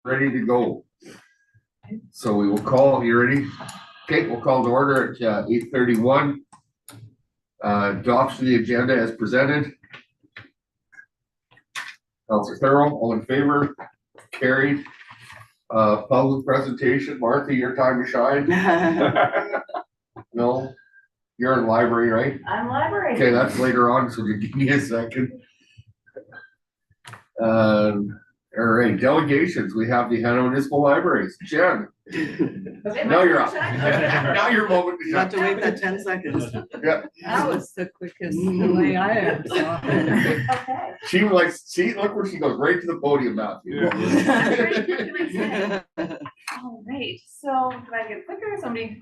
ready to go. So we will call, you ready? Okay, we'll call to order at 8:31. Adoption of the agenda as presented. Councilor Thurl, all in favor? Carried. Public presentation, Martha, your time to shine. No, you're in library, right? I'm library. Okay, that's later on, so give me a second. All right, delegations. We have the Hanna Municipal Libraries. Jen. Okay, Now you're up. shine. Now you're moment to You have to shine. wait that 10 seconds. Yeah. That was the quickest delay I ever saw. Okay. She like, see, look where she goes, right to the podium, Matthew. All right, so can I get quicker? Somebody,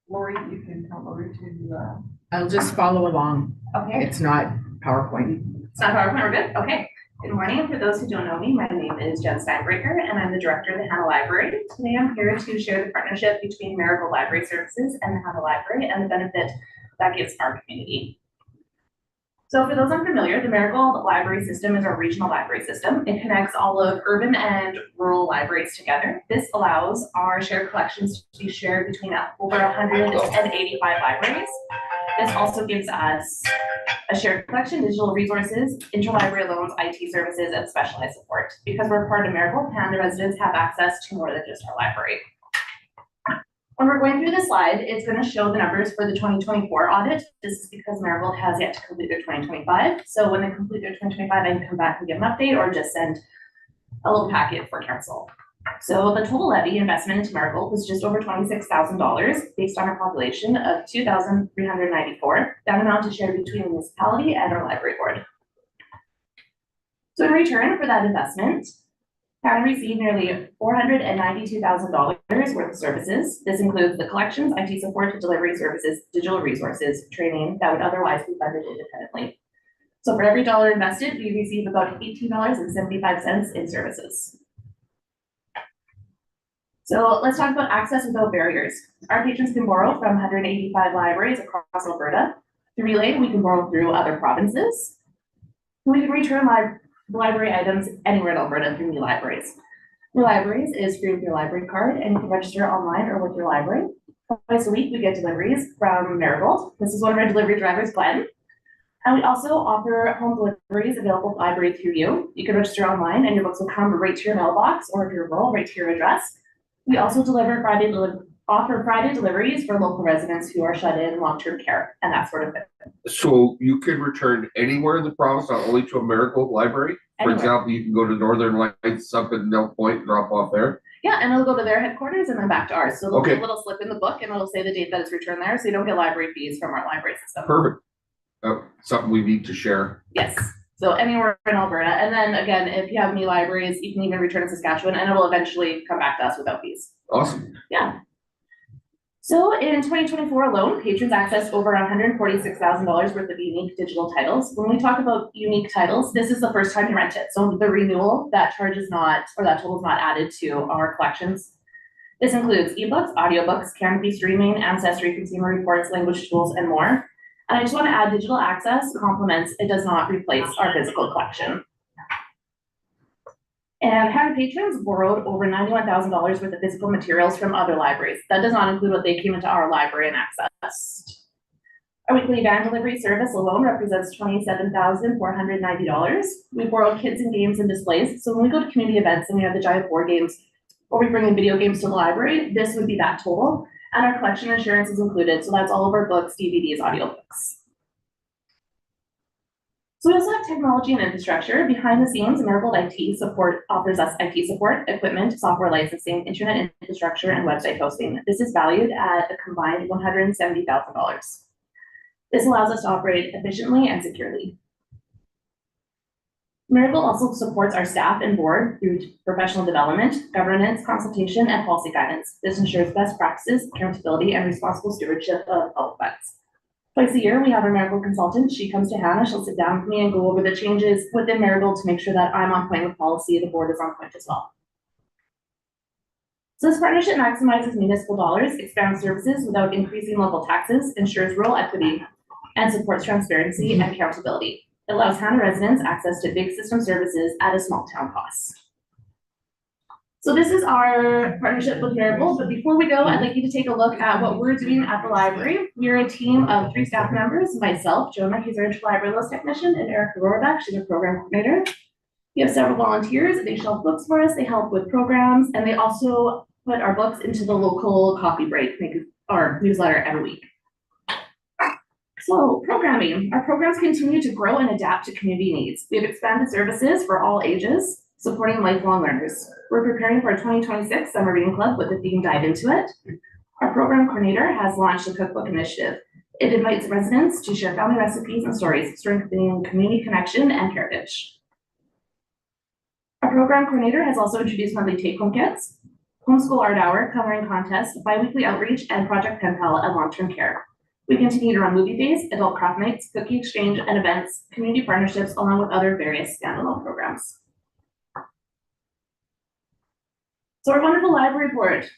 Lori, you can tell Lori to, I'll just follow along. okay. It's not PowerPoint. It's not PowerPoint, we're good? Okay. Good morning. For those who don't know me, my name is Jen Steinbreaker, and I'm the director of the Hanna Library. Today I'm here to share the partnership between Marigold Library Services and the Hanna Library and the benefit that gives our community. So for those unfamiliar, the Marigold Library System is our regional library system. It connects all of urban and rural libraries together. This allows our shared collections to be shared between over 185 libraries. This also gives us a shared collection, digital resources, interlibrary loans, IT services, and specialized support. Because we're part of Marigold, Hanna residents have access to more than just our library. When we're going through the slide, it's going to show the numbers for the 2024 audit. This is because Marigold has yet to complete their 2025. So when they complete their 2025, I can come back and give an update or just send a little packet for council. So the total levy investment into Marigold was just over $26,000 based on a population of 2,394. That amount is shared between the municipality and our library board. So in return for that investment, Hanna received nearly $492,000 worth of services. This includes the collections, IT support, delivery services, digital resources, training that would otherwise be funded independently. So for every dollar invested, we receive about $18.75 in services. So let's talk about access without barriers. Our patrons can borrow from 185 libraries across Alberta. To relay, we can borrow through other provinces. We can return library items anywhere in Alberta through New Libraries. New Libraries is free with your library card, and you can register online or with your library. Twice a week, we get deliveries from Marigold. This is one of our delivery drivers, Glenn. And we also offer home deliveries available at library through you. You can register online, and your books will come right to your mailbox, or if you're rural, right to your address. We also offer Friday deliveries for local residents who are shut in long-term care and that sort of thing. So you can return anywhere in the province, not only to a Marigold library. For Anywhere. example, you can go to Northern Lights up in Nell Point and drop off there. Yeah, and it'll go to their headquarters and then back to ours. So there'll be Okay. a little slip in the book and it'll say the date that it's returned there, so you don't get library fees from our library system. Perfect. Something we need to share. Yes, so anywhere in Alberta. And then again, if you have any libraries, you can even return in Saskatchewan and it'll eventually come back to us without fees. Awesome. Yeah. So in 2024 alone, patrons accessed over $146,000 worth of unique digital titles. When we talk about unique titles, this is the first time you rent it. So the renewal, that charge is not, or that total is not added to our collections. This includes ebooks, audiobooks, canopy streaming, ancestry, consumer reports, language tools, and more. And I just want to add digital access complements, it does not replace our physical collection. And Hanna patrons borrowed over $91,000 worth of physical materials from other libraries. That does not include what they came into our library and accessed. Our weekly van delivery service alone represents $27,490. We borrowed kids and games and displays. So when we go to community events and we have the giant board games, or we bring in video games to the library, this would be that total. And our collection insurance is included. So that's all of our books, DVDs, audiobooks. So we also have technology and infrastructure. Behind the scenes, Marigold IT support offers us IT support, equipment, software licensing, internet infrastructure, and website hosting. This is valued at a combined $170,000. This allows us to operate efficiently and securely. Marigold also supports our staff and board through professional development, governance, consultation, and policy guidance. This ensures best practices, accountability, and responsible stewardship of public funds. Twice a year, we have our Marigold consultant. She comes to Hanna, she'll sit down with me and go over the changes within Marigold to make sure that I'm on point with policy, the board is on point as well. So this partnership maximizes municipal dollars, expands services without increasing local taxes, ensures rural equity, and supports transparency and accountability. It allows Hanna residents access to big system services at a small town cost. So this is our partnership with Marigold, but before we go, I'd like you to take a look at what we're doing at the library. We're a team of 3 staff members, myself, Jonah, he's our interlibrary list technician, and Erica Rohrbach, she's our program coordinator. We have several volunteers, they shelf books for us, they help with programs, and they also put our books into the local coffee break, make our newsletter every week. So programming, our programs continue to grow and adapt to community needs. We have expanded services for all ages, supporting lifelong learners. We're preparing for a 2026 Summer Reading Club with a theme Dive Into It. Our program coordinator has launched a cookbook initiative. It invites residents to share family recipes and stories, strengthening community connection and heritage. Our program coordinator has also introduced monthly take-home kits, homeschool art hour, coloring contest, biweekly outreach, and Project Pen Pal and long-term care. We continue to run movie days, adult craft nights, cookie exchange, and events, community partnerships, along with other various standalone programs. So our wonderful library board.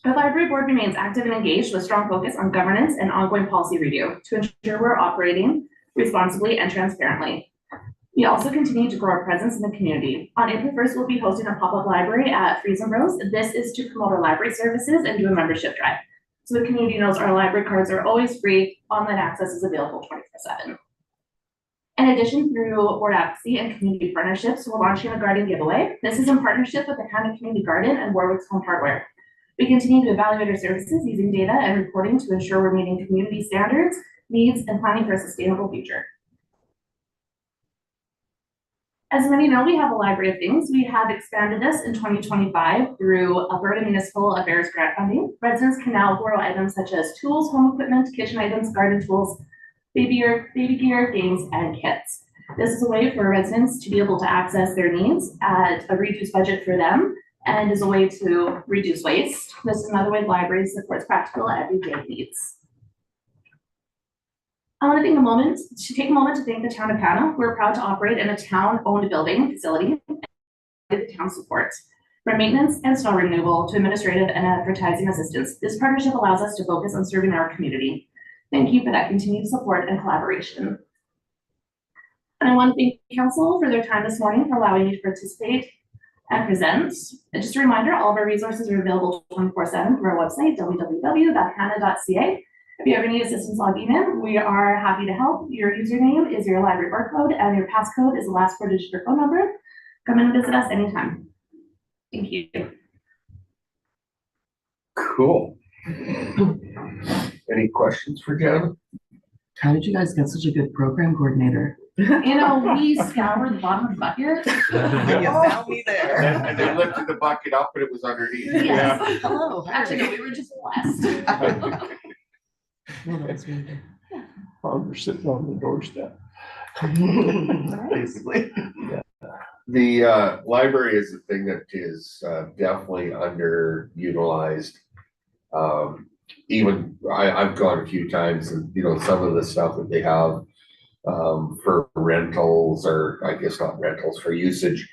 Our library board remains active and engaged with strong focus on governance and ongoing policy review to ensure we're operating responsibly and transparently. We also continue to grow our presence in the community. On April 1st, we'll be hosting a pop-up library at Freeze and Bros. This is to promote our library services and do a membership drive. So the community knows our library cards are always free, online access is available 24/7. In addition, through board advocacy and community partnerships, we're launching a garden giveaway. This is in partnership with the Hanna Community Garden and Warwick's Home Hardware. We continue to evaluate our services using data and reporting to ensure we're meeting community standards, needs, and planning for a sustainable future. As many know, we have a library of things. We have expanded this in 2025 through Alberta Municipal Affairs grant funding. Residents can now borrow items such as tools, home equipment, kitchen items, garden tools, baby gear, games, and kits. This is a way for residents to be able to access their needs at a reduced budget for them and is a way to reduce waste. This is another way the library supports practical everyday needs. I want to take a moment to thank the town of Hanna. We're proud to operate in a town-owned building facility with the town support. From maintenance and snow removal to administrative and advertising assistance, this partnership allows us to focus on serving our community. Thank you for that continued support and collaboration. And I want to thank council for their time this morning for allowing me to participate and present. And just a reminder, all of our resources are available 24/7 through our website, www.hanna.ca. If you ever need assistance logging in, we are happy to help. Your username is your library barcode and your passcode is the last 4 digits of your phone number. Come in and visit us anytime. Thank you. Cool. Any questions for Jen? How did you guys get such a good program coordinator? You know, we scoured the bottom of the bucket. You found me there. And they lifted the bucket up and it was underneath. Yes. Hello. Actually, no, we were just blessed. No, that was really good. We're sitting on the doorstep. Basically. The library is a thing that is definitely underutilized. Even I've gone a few times and, you know, some of the stuff that they have for rentals, or I guess not rentals, for usage,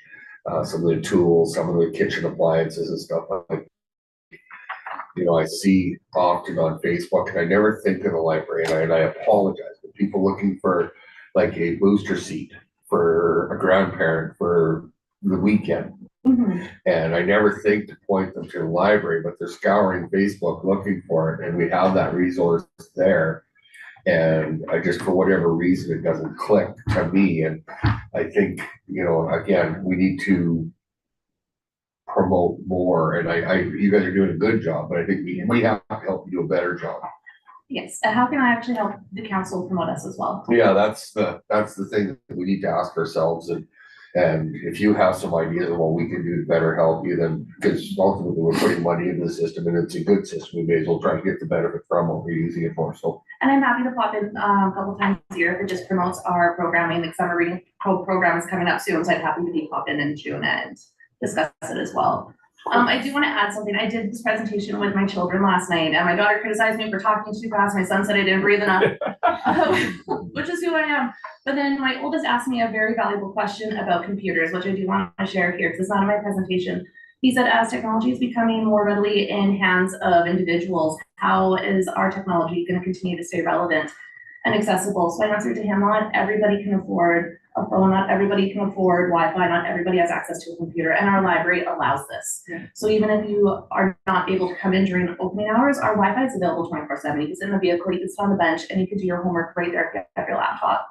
some of the tools, some of the kitchen appliances and stuff like, you know, I see often on Facebook, and I never think of the library, and I apologize, but people looking for like a booster seat for a grandparent for the weekend. Mhm. And I never think to point them to the library, but they're scouring Facebook looking for it, and we have that resource there. And I just, for whatever reason, it doesn't click to me. And I think, you know, again, we need to promote more. And you guys are doing a good job, but I think we have to help you do a better job. Yes, and how can I actually help the council promote us as well? Yeah, that's the thing that we need to ask ourselves. And if you have some ideas of what we can do to better help you, then, because ultimately we're putting money into the system and it's a good system, we may as well try to get the benefit from what we're using it for. So. And I'm happy to pop in a couple times a year if it just promotes our programming. The summer reading program is coming up soon, so I'd happy to be pop in June and discuss it as well. I do want to add something. I did this presentation with my children last night, and my daughter criticized me for talking too fast. My son said I didn't breathe enough, which is who I am. But then my oldest asked me a very valuable question about computers, which I do want to share here because it's not in my presentation. He said, as technology is becoming more readily in hands of individuals, how is our technology going to continue to stay relevant? and accessible. So I answered to him, not everybody can afford a phone, not everybody can afford Wi-Fi, not everybody has access to a computer, and our library allows this. Yeah. So even if you are not able to come in during opening hours, our Wi-Fi is available 24/7. You can sit in the vehicle, you can sit on the bench, and you can do your homework right there if you have your laptop.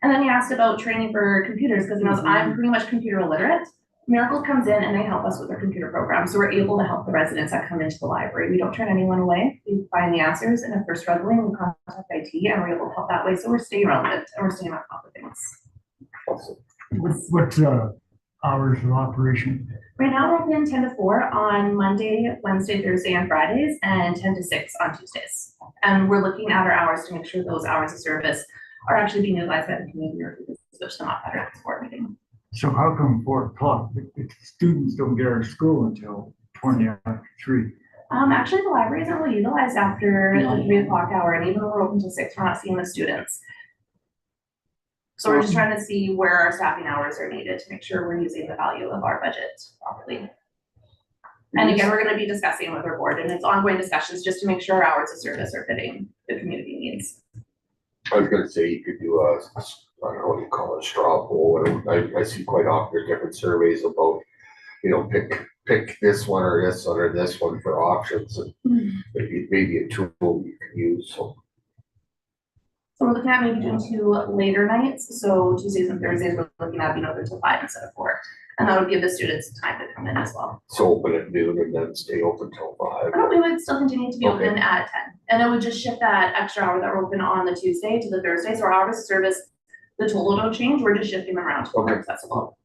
And then he asked about training for computers, because he knows I'm pretty much computer illiterate. Miracle comes in and they help us with their computer program. So we're able to help the residents that come into the library. We don't turn anyone away. We find the answers, and if we're struggling, we contact IT and we're able to help that way. So we're staying relevant and we're staying on top of things. Awesome. What's hours of operation? Right now, we're open 10 to 4 on Monday, Wednesday, Thursday, and Fridays, and 10 to 6 on Tuesdays. And we're looking at our hours to make sure those hours of service are actually being utilized by the community, or if we can switch them up better at the board meeting. So how come 4 o'clock? The students don't get out of school until 20 after 3. Actually, the library isn't really utilized after the 3 o'clock hour, and even though we're open till 6, we're not seeing the students. So we're just trying to see where our staffing hours are needed to make sure we're using the value of our budget properly. And again, we're gonna be discussing with our board, and it's ongoing discussions just to make sure our hours of service are fitting the community needs. I was gonna say you could do I don't know what you call it, a straw poll, and I see quite often there's different surveys about, pick this one or this one or this one for options, and maybe a tool you can use, so. So we're looking at maybe doing 2 later nights, so Tuesdays and Thursdays, we're looking at being open till 5 instead of 4. And that would give the students time to come in as well. So open at noon and then stay open till 5. But we would still continue to be Okay. open at 10. And it would just shift that extra hour that we're open on the Tuesday to the Thursday. So our hours of service, the total don't change, we're just shifting them around to be more Okay. accessible.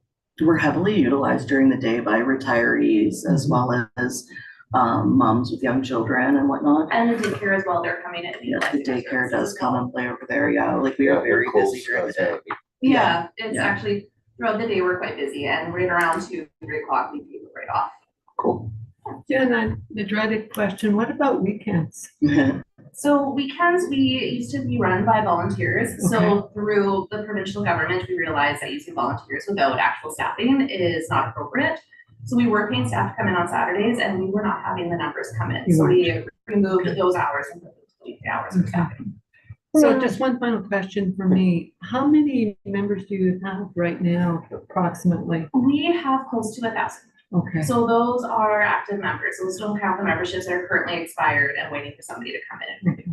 We're heavily utilized during the day by retirees as well as moms with young children and whatnot. And the daycare as well, they're coming in. and Yeah, the utilizing their daycare services does as come well. and play over there. Yeah, like we are very busy during the day. Yeah, it's Yeah. actually, throughout the day, we're quite busy, and right around 2, 3 o'clock, we do right off. Cool. Jen, the dreaded question, what about weekends? So weekends, we used to be run by volunteers. So through the provincial government, we realized that using volunteers without actual staffing is not appropriate. So we were paying staff to come in on Saturdays, and we were not having the numbers come in. You So weren't. we removed those hours and put those weekday hours for Okay. staffing. So just one final question for me. How many members do you have right now approximately? We have close to 1,000. Okay. So those are active members. Those don't count the memberships that are currently expired and waiting for somebody to come in. Okay.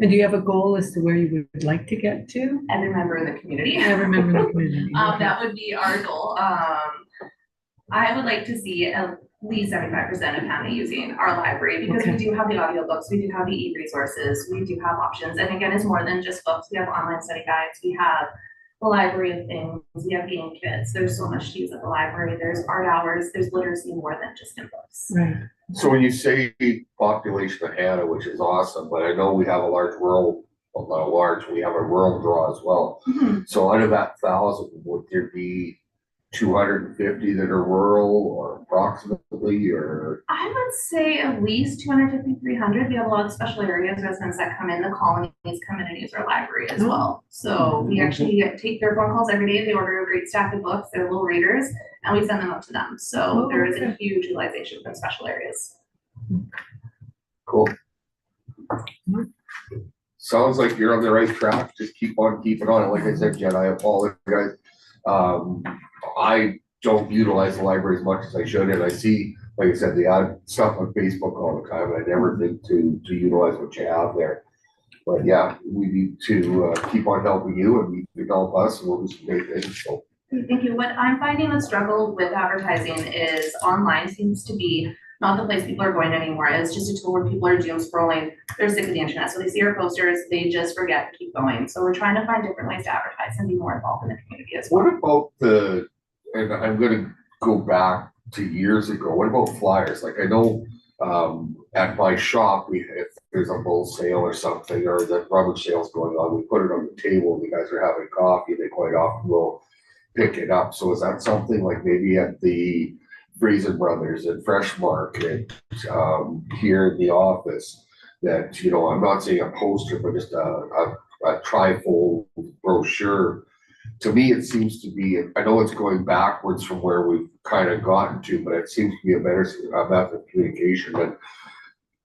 And do you have a goal as to where you would like to get to? Every member in the community. Every member of the community. Okay. That would be our goal. I would like to see at least 75% of Hanna using our library, because we Okay. do have the audiobooks, we do have the e-resources, we do have options. And again, it's more than just books. We have online study guides, we have the library of things, we have game kits. There's so much to use at the library. There's art hours, there's literacy more than just in books. Right. So when you say population of Hanna, which is awesome, but I know we have a large rural, well, not a large, we have a rural draw as well. Mhm. So out of that 1,000, would there be 250 that are rural, or approximately, or? I would say at least 250, 300. We have a lot of special areas residents that come in, the colonies come in and use our library as well. So we actually take their phone calls every day. They order a great stack of books, they're little readers, and we send them up to them. So Oh, there is a okay. huge utilization from special areas. Cool. Sounds like you're on the right track. Just keep on keeping on it. Like I said, Jen, I apologize. I don't utilize the library as much as I should, and I see, like I said, the odd stuff on Facebook all the time, and I never think to utilize what you have there. But yeah, we need to keep on helping you, and you can help us, and we'll do some great things, so. Thank you. What I'm finding the struggle with advertising is online seems to be not the place people are going anymore. It's just a tool where people are doom scrolling. They're sick of the internet. So they see our posters, they just forget to keep going. So we're trying to find different ways to advertise and be more involved in the community as well. What about and I'm gonna go back to years ago, what about flyers? Like, I know, at my shop, if there's a bull sale or something, or the rubber sale's going on, we put it on the table, the guys are having coffee, they quite often will pick it up. So is that something like maybe at the Friesen Brothers at Fresh Market, here in the office, that, I'm not saying a poster, but just a trifold brochure? To me, it seems to be, I know it's going backwards from where we've kind of gotten to, but it seems to be a better method of communication than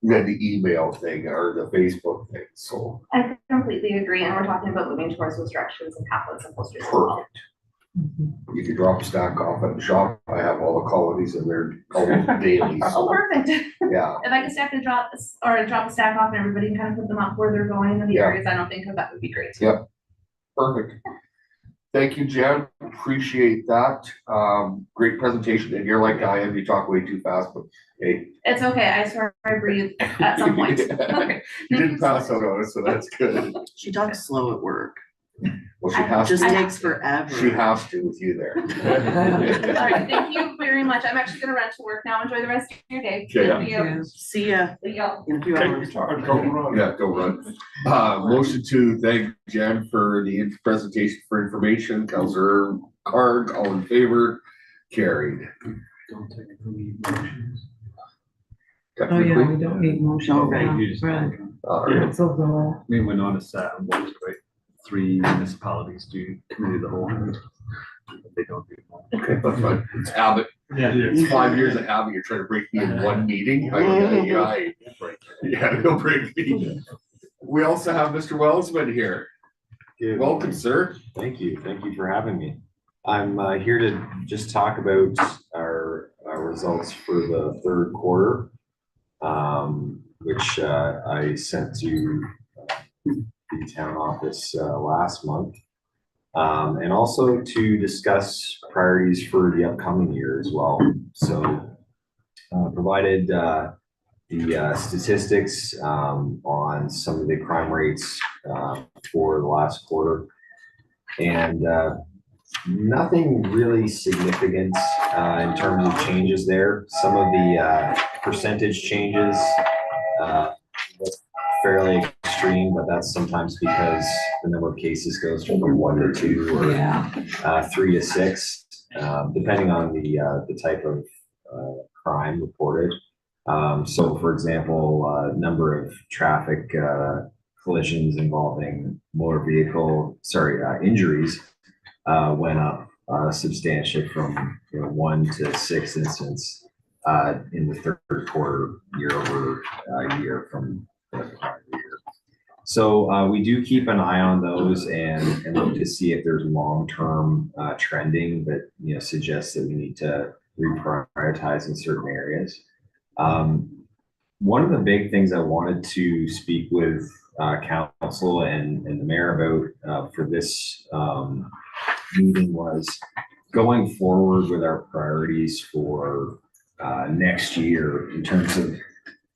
than the email thing or the Facebook thing, so. I completely agree, and we're talking about moving towards those directions and pamphlets and posters as well. Perfect. You can drop a stack off at the shop. I have all the colonies in there, all the dailies. Oh, perfect. Yeah, If I could stack to drop a stack off and everybody can kind of put them up where they're going in the Yeah. areas I don't think of, that would be great. Yep. Perfect. Thank you, Jen. Appreciate that. Great presentation. And you're like I am, you talk way too fast, but hey. It's okay, I swear I breathe at some point. Okay. You didn't pass out on us, so that's good. She talks slow at work. Well, she has Just to, takes forever. she has to with you there. All right, thank you very much. I'm actually gonna run to work now. Enjoy the rest of your day. Okay. Thank you. See ya See y'all. in a few hours. Yeah, don't run. Motion to thank Jen for the presentation for information. Counselor Card, all in favor, carried. Don't technically need motions. Oh, yeah, we don't need motion. No, right, now. You just- Right. All right. It's overall. I mean, we're not a set of ones, right? 3 municipalities do committee of the whole. They don't do one. Okay, that's fine. It's habit. Yeah. It's 5 years of habit. You're trying to break me in one meeting. Yeah, he'll break me. We also have Mr. Wellsman here. Good Welcome, morning. sir. Thank you for having me. I'm here to just talk about our results for the third quarter, which I sent to the town office last month, and also to discuss priorities for the upcoming year as well. So provided the statistics on some of the crime rates for the last quarter, and nothing really significant in terms of changes there. Some of the percentage changes was fairly extreme, but that's sometimes because the number of cases goes from 1 to 2 or Yeah. 3 to 6, depending on the type of crime reported. So for example, number of traffic collisions involving motor vehicle, injuries went up substantially from 1 to 6 incidents in the third quarter year over year from the prior year. So we do keep an eye on those and look to see if there's long-term trending that suggests that we need to reprioritize in certain areas. One of the big things I wanted to speak with council and the mayor about for this meeting was going forward with our priorities for next year in terms of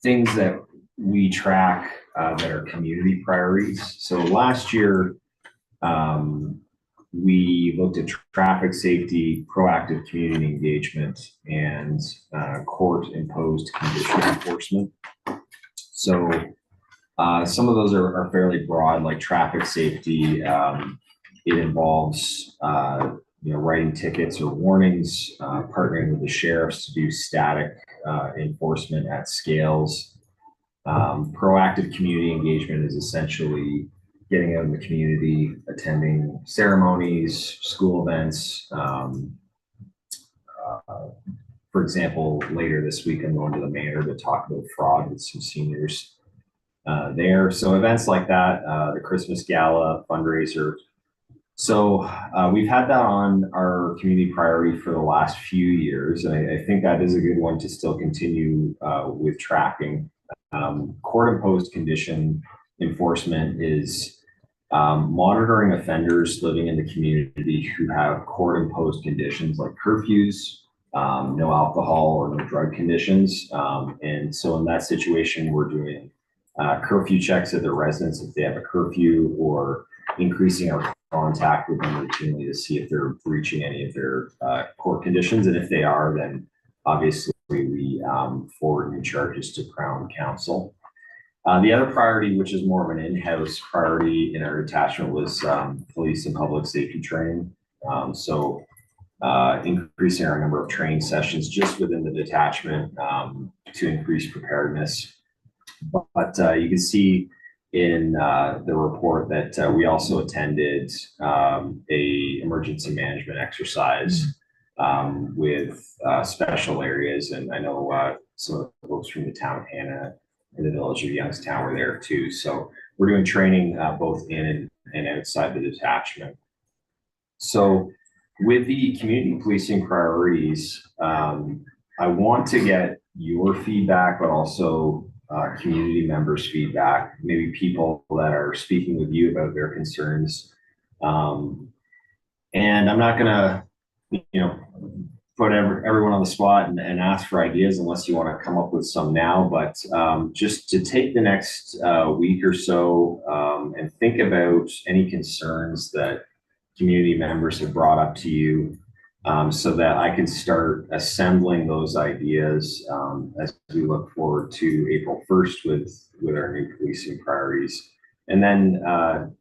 things that we track that are community priorities. So last year, we looked at traffic safety, proactive community engagement, and court-imposed condition enforcement. So some of those are fairly broad, like traffic safety. It involves writing tickets or warnings, partnering with the sheriffs to do static enforcement at scales. Proactive community engagement is essentially getting out in the community, attending ceremonies, school events. For example, later this week, I'm going to the Manor to talk about fraud with some seniors there. So events like that, the Christmas Gala, fundraiser. So we've had that on our community priority for the last few years. And I think that is a good one to still continue with tracking. Court-imposed condition enforcement is monitoring offenders living in the community who have court-imposed conditions like curfews, no alcohol or no drug conditions. And so in that situation, we're doing curfew checks at their residence if they have a curfew, or increasing our contact with them routinely to see if they're breaching any of their court conditions. And if they are, then obviously we forward new charges to Crown Council. The other priority, which is more of an in-house priority in our detachment, was police and public safety training. So increasing our number of training sessions just within the detachment to increase preparedness. But you can see in the report that we also attended a emergency management exercise with special areas. And I know some of the folks from the town of Hanna in the village of Youngstown were there too. So we're doing training both in and outside the detachment. So with the community policing priorities, I want to get your feedback, but also community members' feedback, maybe people that are speaking with you about their concerns. And I'm not gonna, put everyone on the spot and ask for ideas unless you want to come up with some now, but just to take the next week or so and think about any concerns that community members have brought up to you, so that I can start assembling those ideas as we look forward to April 1st with our new policing priorities. And then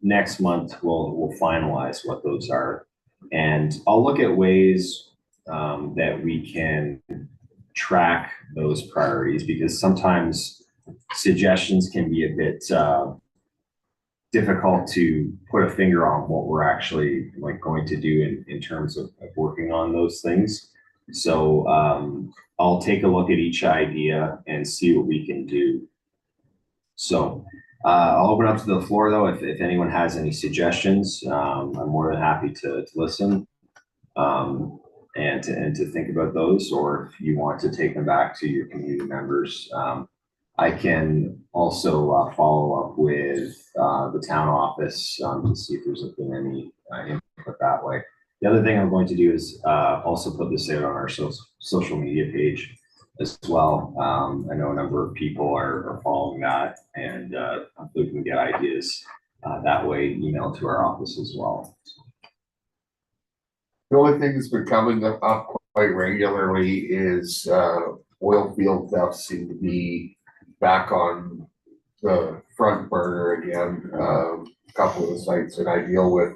next month we'll finalize what those are. And I'll look at ways that we can track those priorities, because sometimes suggestions can be a bit difficult to put a finger on what we're actually going to do in terms of working on those things. So I'll take a look at each idea and see what we can do. So I'll open up to the floor though, if anyone has any suggestions. I'm more than happy to listen and to think about those, or if you want to take them back to your community members. I can also follow up with the town office to see if there's been any input that way. The other thing I'm going to do is also put this out on our social media page as well. I know a number of people are following that, and hopefully we can get ideas that way emailed to our office as well. The only thing that's been coming up quite regularly is oil field thefts seem to be back on the front burner again. A couple of the sites that I deal with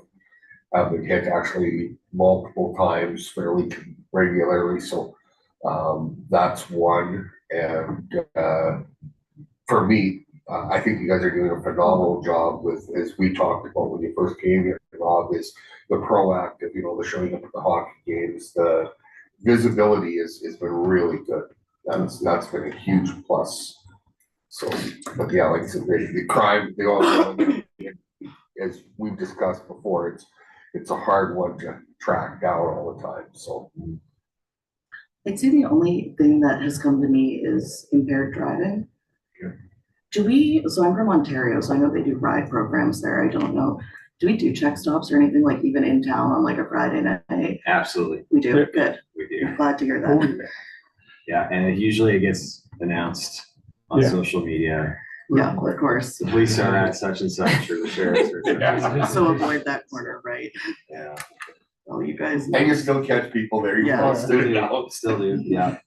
have been hit actually multiple times fairly regularly. So that's one. And for me, I think you guys are doing a phenomenal job with, as we talked about when you first came here, Rob, is the proactive, the showing up at the hockey games, the visibility has been really good. That's been a huge plus. So, but yeah, like I said, the crime, the oil, as we've discussed before, it's a hard one to track down all the time. So I'd say the only thing that has come to me is impaired driving. Yeah. So I'm from Ontario, so I know they do ride programs there. I don't know. Do we do check stops or anything like even in town on like a Friday night? Absolutely. We do, good. We do. Glad to hear that. Yeah, and it gets announced on social media. Yeah, of course. The police are at such and such, or the sheriff's or such and such. So avoid that corner, right? Yeah. Oh, you guys. and you still catch people there. Yeah. Still do, yeah.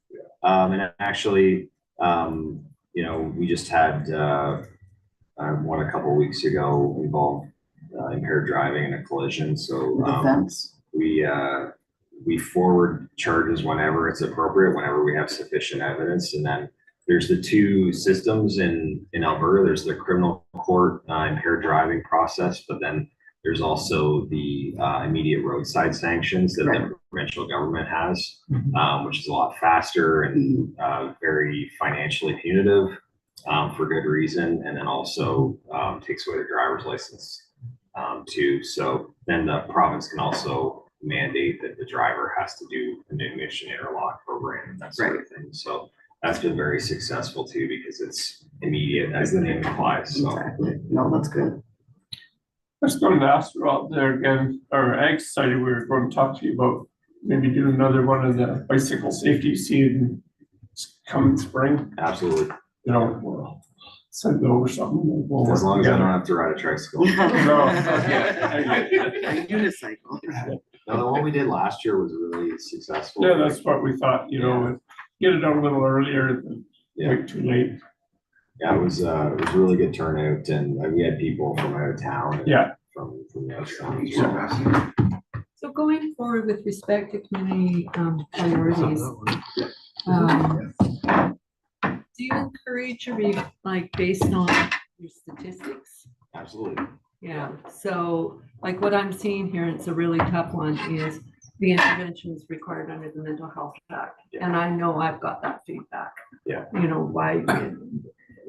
And actually, we just had one a couple of weeks ago involved impaired driving in a collision. So Defense. we forward charges whenever it's appropriate, whenever we have sufficient evidence. And then there's the two systems in Alberta. There's the criminal court impaired driving process, but then there's also the immediate roadside sanctions that the provincial government has, which is a lot faster and very financially punitive for good reason, and then also takes away the driver's license too. So then the province can also mandate that the driver has to do an ignition interlock program and that sort of thing. So that's been very successful too, because it's immediate, as the name implies. So. Exactly. No, that's good. I was going to ask you out there again, our Ag Society, we were going to talk to you about maybe do another one of the bicycle safety season coming spring. Absolutely. We'll send over something. As long as I don't have to ride a tricycle. No, A unicycle. No, the one we did last year was really successful. yeah, that's what we thought, get it out a little earlier than wait too late. Yeah, it was really good turnout, and we had people from out of town. And Yeah. From the other town as well. So going forward with respect to community priorities, do you encourage or based on your statistics? Absolutely. Yeah, so what I'm seeing here, and it's a really tough one, is the interventions required under the Mental Health Act. Yeah. And I know I've got that feedback. Yeah. Why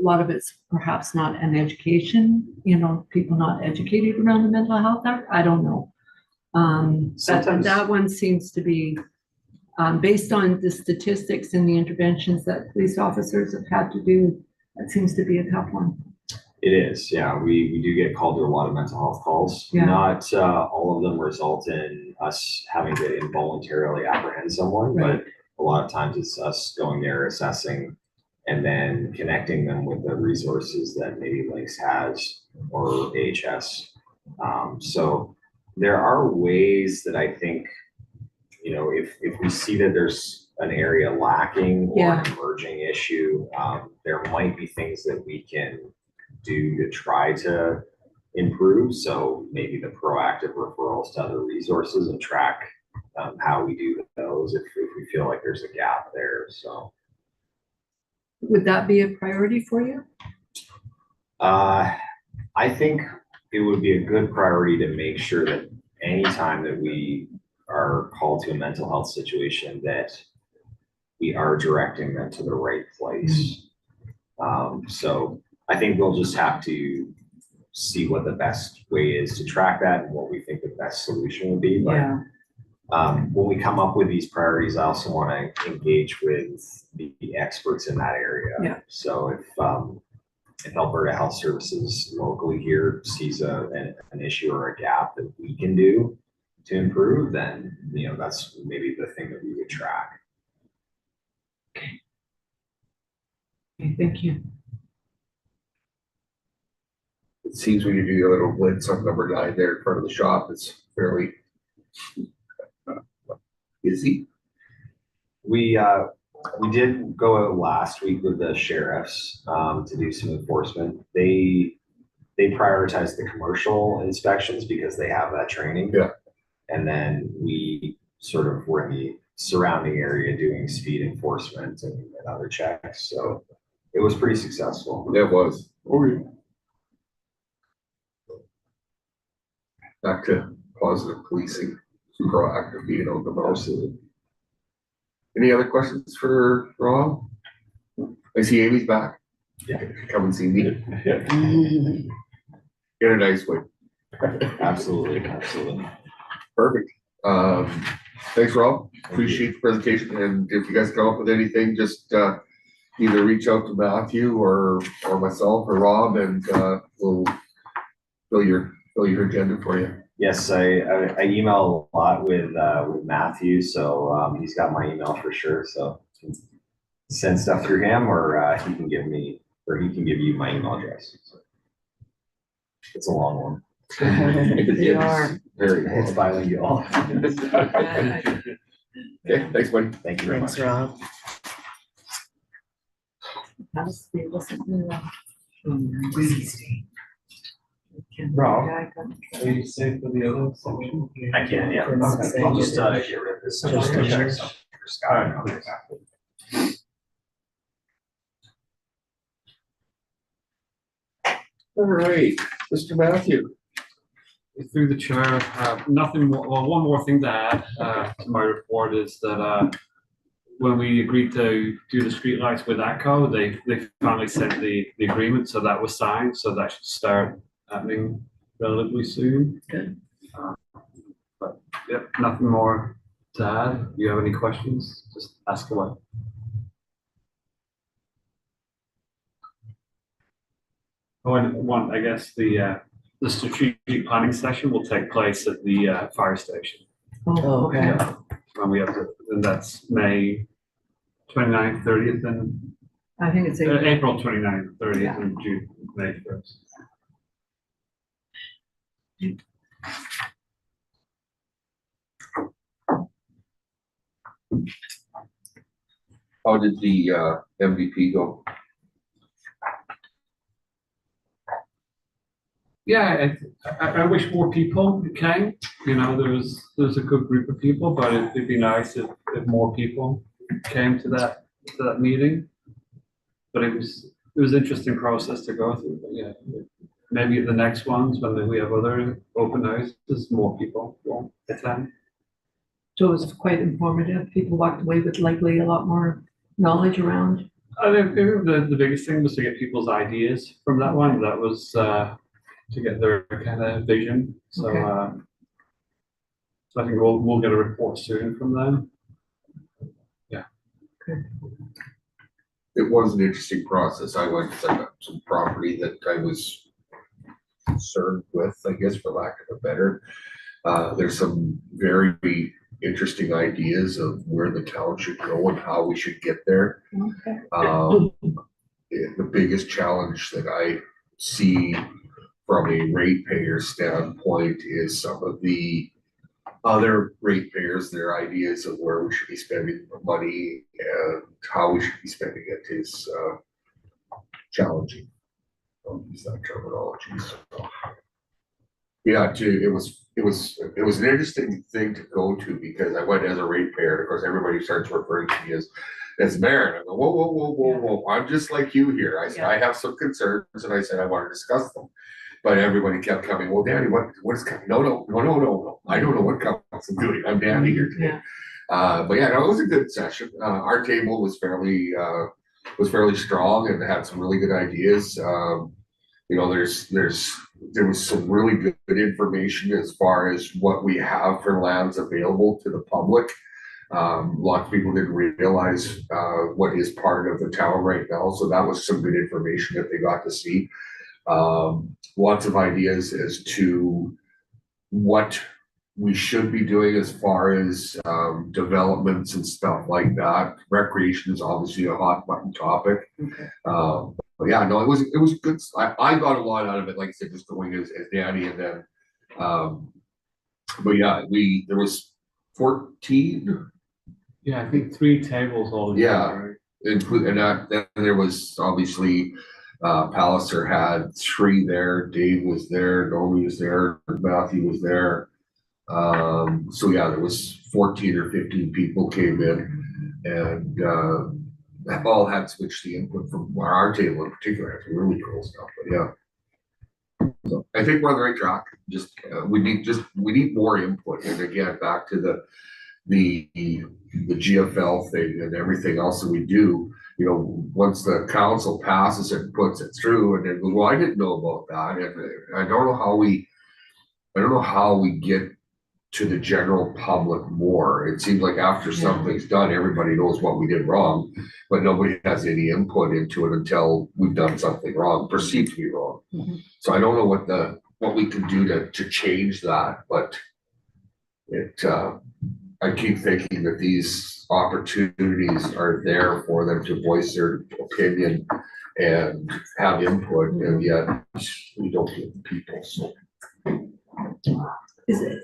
lot of it's perhaps not an education, you know, people not educated around the mental health act. I don't know. But Sometimes- that one seems to be, based on the statistics and the interventions that police officers have had to do, that seems to be a tough one. It is, yeah. We do get called to a lot of mental health calls. Yeah. Not all of them result in us having to involuntarily apprehend someone, Right. but a lot of times it's us going there, assessing, and then connecting them with the resources that maybe Lakes has or AHS. So there are ways that I think, you know, if we see that there's an area lacking or an emerging issue, there might be things that we can do to try to improve. So maybe the proactive referrals to other resources and track how we do those if we feel like there's a gap there. So Would that be a priority for you? I think it would be a good priority to make sure that anytime that we are called to a mental health situation, that we are directing them to the right place. So I think we'll just have to see what the best way is to track that and what we think the best solution would be. But when we come up with these priorities, I also want to engage with the experts in that area. Yeah. So if Alberta Health Services locally here sees an issue or a gap that we can do to improve, then, you know, that's maybe the thing that we would track. Okay, thank you. It seems when you do your little blitz on number 9 there in front of the shop, it's fairly busy. We did go out last week with the sheriffs to do some enforcement. They prioritize the commercial inspections because they have that training. Yeah. And then we sort of were in the surrounding area doing speed enforcement and other checks. So it was pretty successful. It was. Oh, yeah. Back to positive policing, proactive being on the most. Any other questions for Rob? I see Amy's back. Yeah. Come and see me in a nice way. Absolutely, absolutely. Perfect. Thanks, Rob. Appreciate the presentation. And if you guys come up with anything, just either reach out to Matthew or myself or Rob, and we'll fill your agenda for you. Yes, I email a lot with Matthew, so he's got my email for sure. So send stuff through him, or he can give you my email address. So it's a long one. They are. Very It's cool. bilingual. Okay, thanks, buddy. Thank you very Thanks, much. Rob. How's the listen to that? Rob? Are you safe for the other section? I can, yeah. I'll just get rid of this. Just check yours. something for Scott. All right, Mr. Matthew. Through the chair, nothing more, well, one more thing to add to my report is that when we agreed to do the streetlights with ATCO, they finally sent the agreement, so that was signed, so that should start happening relatively soon. Good. But yep, nothing more to add. If you have any questions, just ask away. Oh, and one, I guess the strategic planning session will take place at the fire station. Oh, okay. And we have to, and that's May 29th, 30th, and I think it's April 29th, 30th, Yeah. and June, May 1st. How did the MVP go? Yeah, I wish more people came. You know, there's a good group of people, but it'd be nice if more people came to that meeting. But it was an interesting process to go through. But yeah, maybe at the next ones when we have other open houses, more people will attend. So it was quite informative. People walked away with likely a lot more knowledge around I think the biggest thing was to get people's ideas from that one. That was to get their kind of vision. So Okay. so I think we'll get a report soon from them. It was an interesting process. I went to set up some property that I was concerned with, I guess, for lack of a better. There's some very interesting ideas of where the town should go and how we should get there. Okay. The biggest challenge that I see from a ratepayer standpoint is some of the other ratepayers, their ideas of where we should be spending the money and how we should be spending it is challenging. I'll use that terminology. So, yeah, it was an interesting thing to go to because I went as a ratepayer. Of course, everybody starts referring to me as mayor. And I go, whoa. I'm just like you here. I said, I have some concerns and I said, I want to discuss them. But everybody kept coming, well, Danny, what's coming? No. I don't know what council's doing. I'm Danny here today. But yeah, no, it was a good session. Our table was fairly strong and had some really good ideas. You know, there was some really good information as far as what we have for lands available to the public. Lots of people didn't realize what is part of the town right now, so that was some good information that they got to see. Lots of ideas as to what we should be doing as far as developments and stuff like that. Recreation is obviously a hot button topic. Okay. But yeah, no, it was good. I got a lot out of it, like I said, just going as Danny and then but yeah, there was 14. Yeah, I think 3 tables all. Yeah. Right? And then there was obviously Palliser had 3 there, Dave was there, Nomi was there, Matthew was there. So yeah, there was 14 or 15 people came in and all had switched the input from our table in particular. It's really cool stuff, but yeah. So I think we're on the right track. Just we need more input. And again, back to the GFL thing and everything else that we do, you know, once the council passes it and puts it through and then goes, well, I didn't know about that. And I don't know how we get to the general public more. It seems like after something's done, everybody knows what we did wrong, but nobody has any input into it until we've done something wrong, perceived to be wrong. Mm-hmm. So I don't know what we can do to change that, but I keep thinking that these opportunities are there for them to voice their opinion and have input, and yet we don't get the people, so.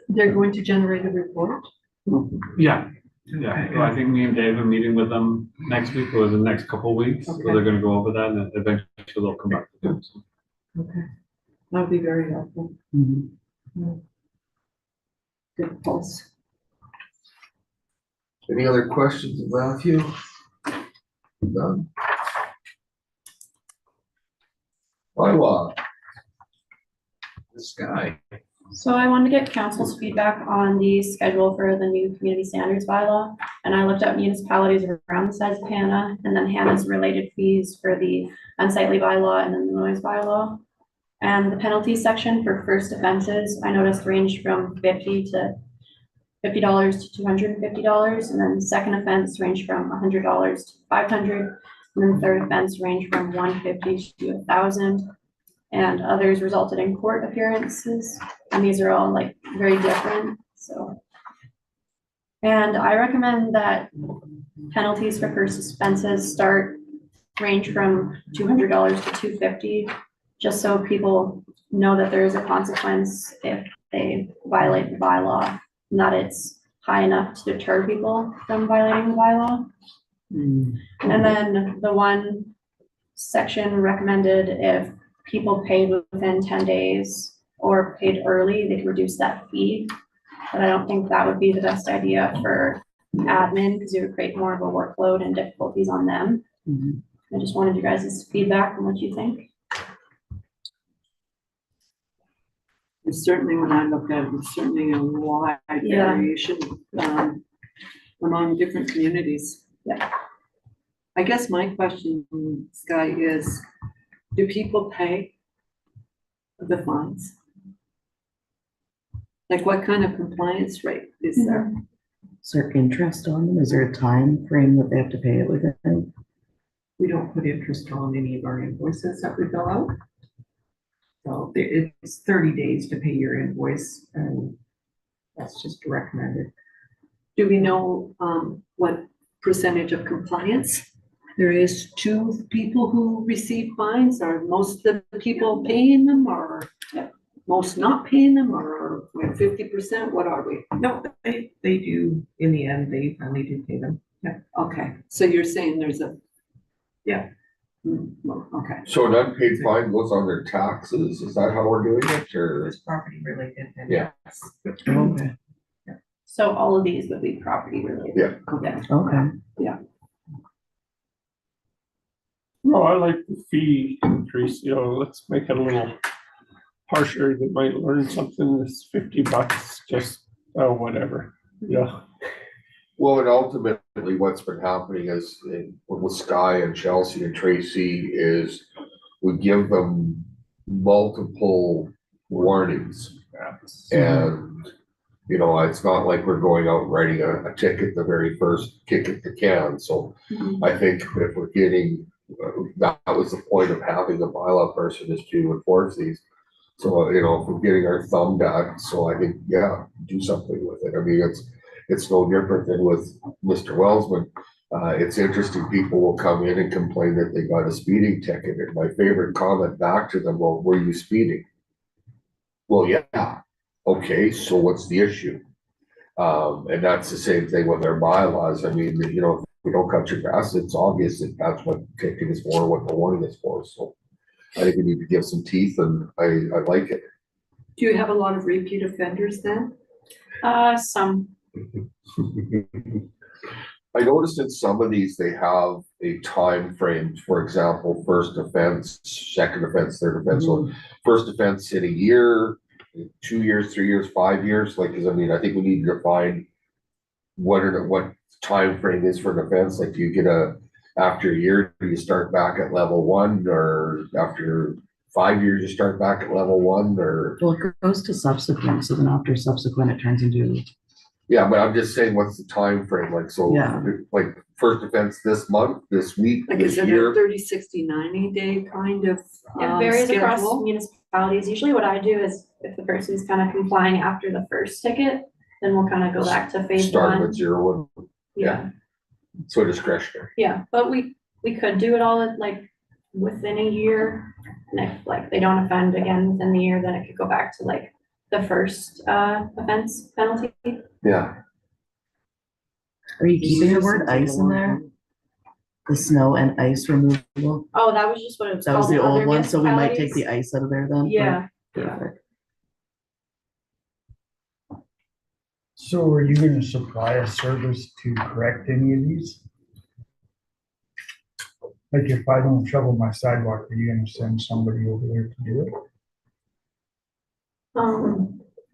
They're going to generate a report? Yeah. So I think me and Dave are meeting with them next week or the next couple of weeks. So Okay. they're gonna go over that and eventually they'll come back to them. Okay. That would be very helpful. Good pulse. Any other questions, Matthew? None. Bylaw. This guy. So I wanted to get council's feedback on the schedule for the new community standards bylaw. And I looked up municipalities around the size of Hanna and then Hanna's related fees for the unsightly bylaw and then the noise bylaw. And the penalty section for first offenses, I noticed ranged from $50 to $250, and then the second offense ranged from $100 to $500, and then the third offense ranged from $150 to $1,000, and others resulted in court appearances, and these are all like very different. So, and I recommend that penalties for first offenses range from $200 to $250, just so people know that there is a consequence if they violate the bylaw, and that it's high enough to deter people from violating the bylaw. And then the one section recommended if people paid within 10 days or paid early, they could reduce that fee. But I don't think that would be the best idea for admin because it would create more of a workload and difficulties on them. I just wanted you guys' feedback on what you think. It's certainly, when I looked at it, it's certainly a wide variation among different communities. Yeah. I guess my question, Sky, is, do people pay the fines? Like, what kind of compliance rate is there? Is there interest on them? Is there a time frame that they have to pay it within? We don't put interest on any of our invoices that we fill out. So it's 30 days to pay your invoice, and that's just recommended. Do we know what percentage of compliance there is to people who receive fines? Are most of the people paying them, or most not paying them, or 50%? What are we? No, they do, in the end, they finally do pay them. Yeah, okay. So you're saying there's a, Yeah. Well, okay. So an unpaid fine goes on their taxes, is that how we're doing it, or? It's property related. And Yeah. yes. Okay, So all of these would be property related. Yeah. Okay. okay. Well, I like the fee increase, you know, let's make it a little harsher. They might learn something that's $50, just, oh, whatever, yeah. Well, and ultimately, what's been happening is with Sky and Chelsea and Tracy is we give them multiple warnings. And, you know, it's not like we're going out and writing a ticket the very first kick at the can. So I think if we're getting, that was the point of having a bylaw person, is to enforce these. So, you know, if we're getting our thumb down, so I think, yeah, do something with it. I mean, it's no different than with Mr. Wellsman. It's interesting, people will come in and complain that they got a speeding ticket, and my favorite comment back to them, well, were you speeding? Well, yeah, okay, so what's the issue? And that's the same thing with our bylaws. I mean, you know, if you don't cut your grass, it's obvious that that's what ticket is for, what the warning is for, so I think we need to give some teeth, and I like it. Do you have a lot of repeat offenders then? Some. I noticed in some of these, they have a time frame, for example, first offense, second offense, third offense. So first offense in a year, 2 years, 3 years, 5 years, like, cause I mean, I think we need to define what time frame is for an offense. Like, do you get after a year, do you start back at level 1, or after 5 years, you start back at level 1, or? Well, it goes to subsequent, so then after subsequent, it turns into, Yeah, but I'm just saying, what's the time frame? Like, so, Yeah. like, first offense this month, this week, Like, this is it year? a 30, 60, 90-day kind of It varies across schedule? municipalities. Usually what I do is if the person's kind of complying after the first ticket, then we'll kind of go back to phase Start one. with 0 1, Yeah, so discretionary. yeah, but we could do it all at, like within a year. And if like they don't offend again within the year, then it could go back to like the first offense penalty. Yeah. are you keeping the word ice in there? The snow and ice removal? Oh, that was just what it's That was called the in other old one, so we might take the municipalities. ice out of there then? Yeah, yeah. Perfect. So are you gonna supply a service to correct any of these? Like if I don't shovel my sidewalk, are you gonna send somebody over there to do it?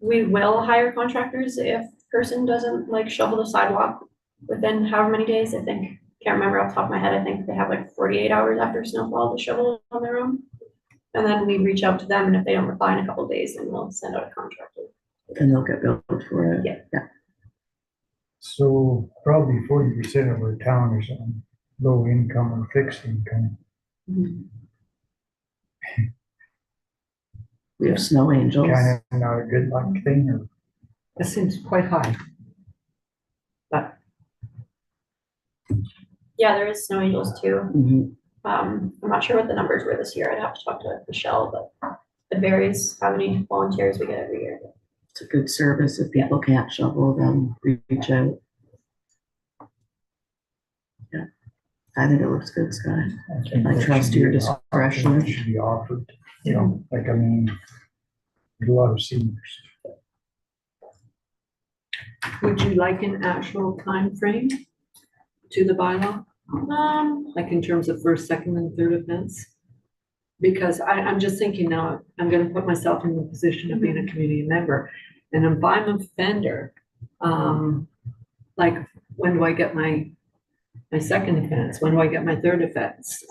We will hire contractors if person doesn't like shovel the sidewalk within however many days. I think, can't remember off the top of my head. I think they have like 48 hours after snowfall to shovel on their own. And then we reach out to them, and if they don't reply in a couple of days, then we'll send out a contractor. And they'll get billed for it. Yeah. So probably 40% of our town is on low income or fixed income. We have snow angels. Kind of not a good luck thing, or That seems quite high. But Yeah, there is snow angels too. Mhm. I'm not sure what the numbers were this year. I'd have to talk to Michelle, but it varies how many volunteers we get every year. It's a good service. If people can't shovel, then reach out. Yeah, I think it looks good, Sky. think I that trust should your be- discretion. it should be offered, you know, like, I mean, there's a lot of seniors. would you like an actual time frame to the bylaw? Like in terms of first, second, and third offense? Because I'm just thinking now, I'm gonna put myself in the position of being a community member. And if I'm an offender, like, when do I get my my second offense? When do I get my third offense?